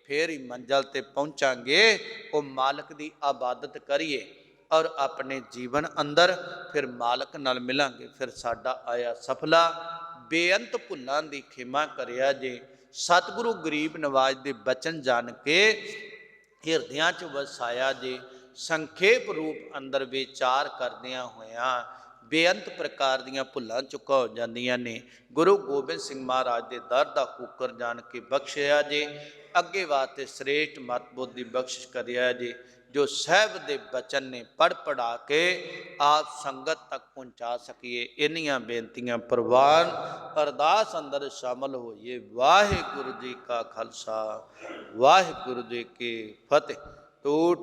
ਫੇਰ ਹੀ ਮੰਜ਼ਲ ਤੇ ਪਹੁੰਚਾਂਗੇ। ਉਹ ਮਾਲਕ ਦੀ ਇਬਾਦਤ ਕਰੀਏ ਔਰ ਆਪਣੇ ਜੀਵਨ ਅੰਦਰ ਫਿਰ ਮਾਲਕ ਨਾਲ ਮਿਲਾਂਗੇ। ਫਿਰ ਸਾਡਾ ਆਇਆ ਸਫਲਾ। ਬੇਅੰਤ ਭੁੱਲਾਂ ਦੀ ਖਿਮਾ ਕਰਿਆ ਜੇ। ਸਤਿਗੁਰੂ ਗਰੀਬ ਨਵਾਜ ਦੇ ਬਚਨ ਜਾਣ ਕੇ ਹਿਰਦਿਆਂ 'ਚ ਵਸਾਇਆ ਜੇ। ਸੰਖੇਪ ਰੂਪ ਅੰਦਰ ਵਿਚਾਰ ਕਰਦਿਆਂ ਹੋਇਆਂ ਬੇਅੰਤ ਪ੍ਰਕਾਰ ਦੀਆਂ ਭੁੱਲਾਂ ਚੁੱਕਾ ਹੋ ਜਾਂਦੀਆਂ ਨੇ। ਗੁਰੂ ਗੋਬਿੰਦ ਸਿੰਘ ਮਹਾਰਾਜ ਦੇ ਦਰ ਦਾ ਕੂਕਰ ਜਾਣ ਕੇ ਬਖਸ਼ਿਆ ਜੇ। ਅੱਗੇ ਵਾਸਤੇ ਸ੍ਰੇਸ਼ਟ ਮਤ ਬੁੱਧ ਦੀ ਬਖਸ਼ਿਸ਼ ਕਰਿਆ ਜੇ, ਜੋ ਸਾਹਿਬ ਦੇ ਬਚਨ ਨੇ ਪੜ ਪੜਾ ਕੇ ਆਪ ਸੰਗਤ ਤੱਕ ਪਹੁੰਚਾ ਸਕੀਏ। ਇੰਨੀਆਂ ਬੇਨਤੀਆਂ ਪ੍ਰਵਾਨ ਅਰਦਾਸ ਅੰਦਰ ਸ਼ਾਮਲ ਹੋਈਏ। ਵਾਹਿਗੁਰੂ ਜੀ ਕਾ ਖਾਲਸਾ, ਵਾਹਿਗੁਰੂ ਜੀ ਕੀ ਫਤਿਹ। ਟੂਟ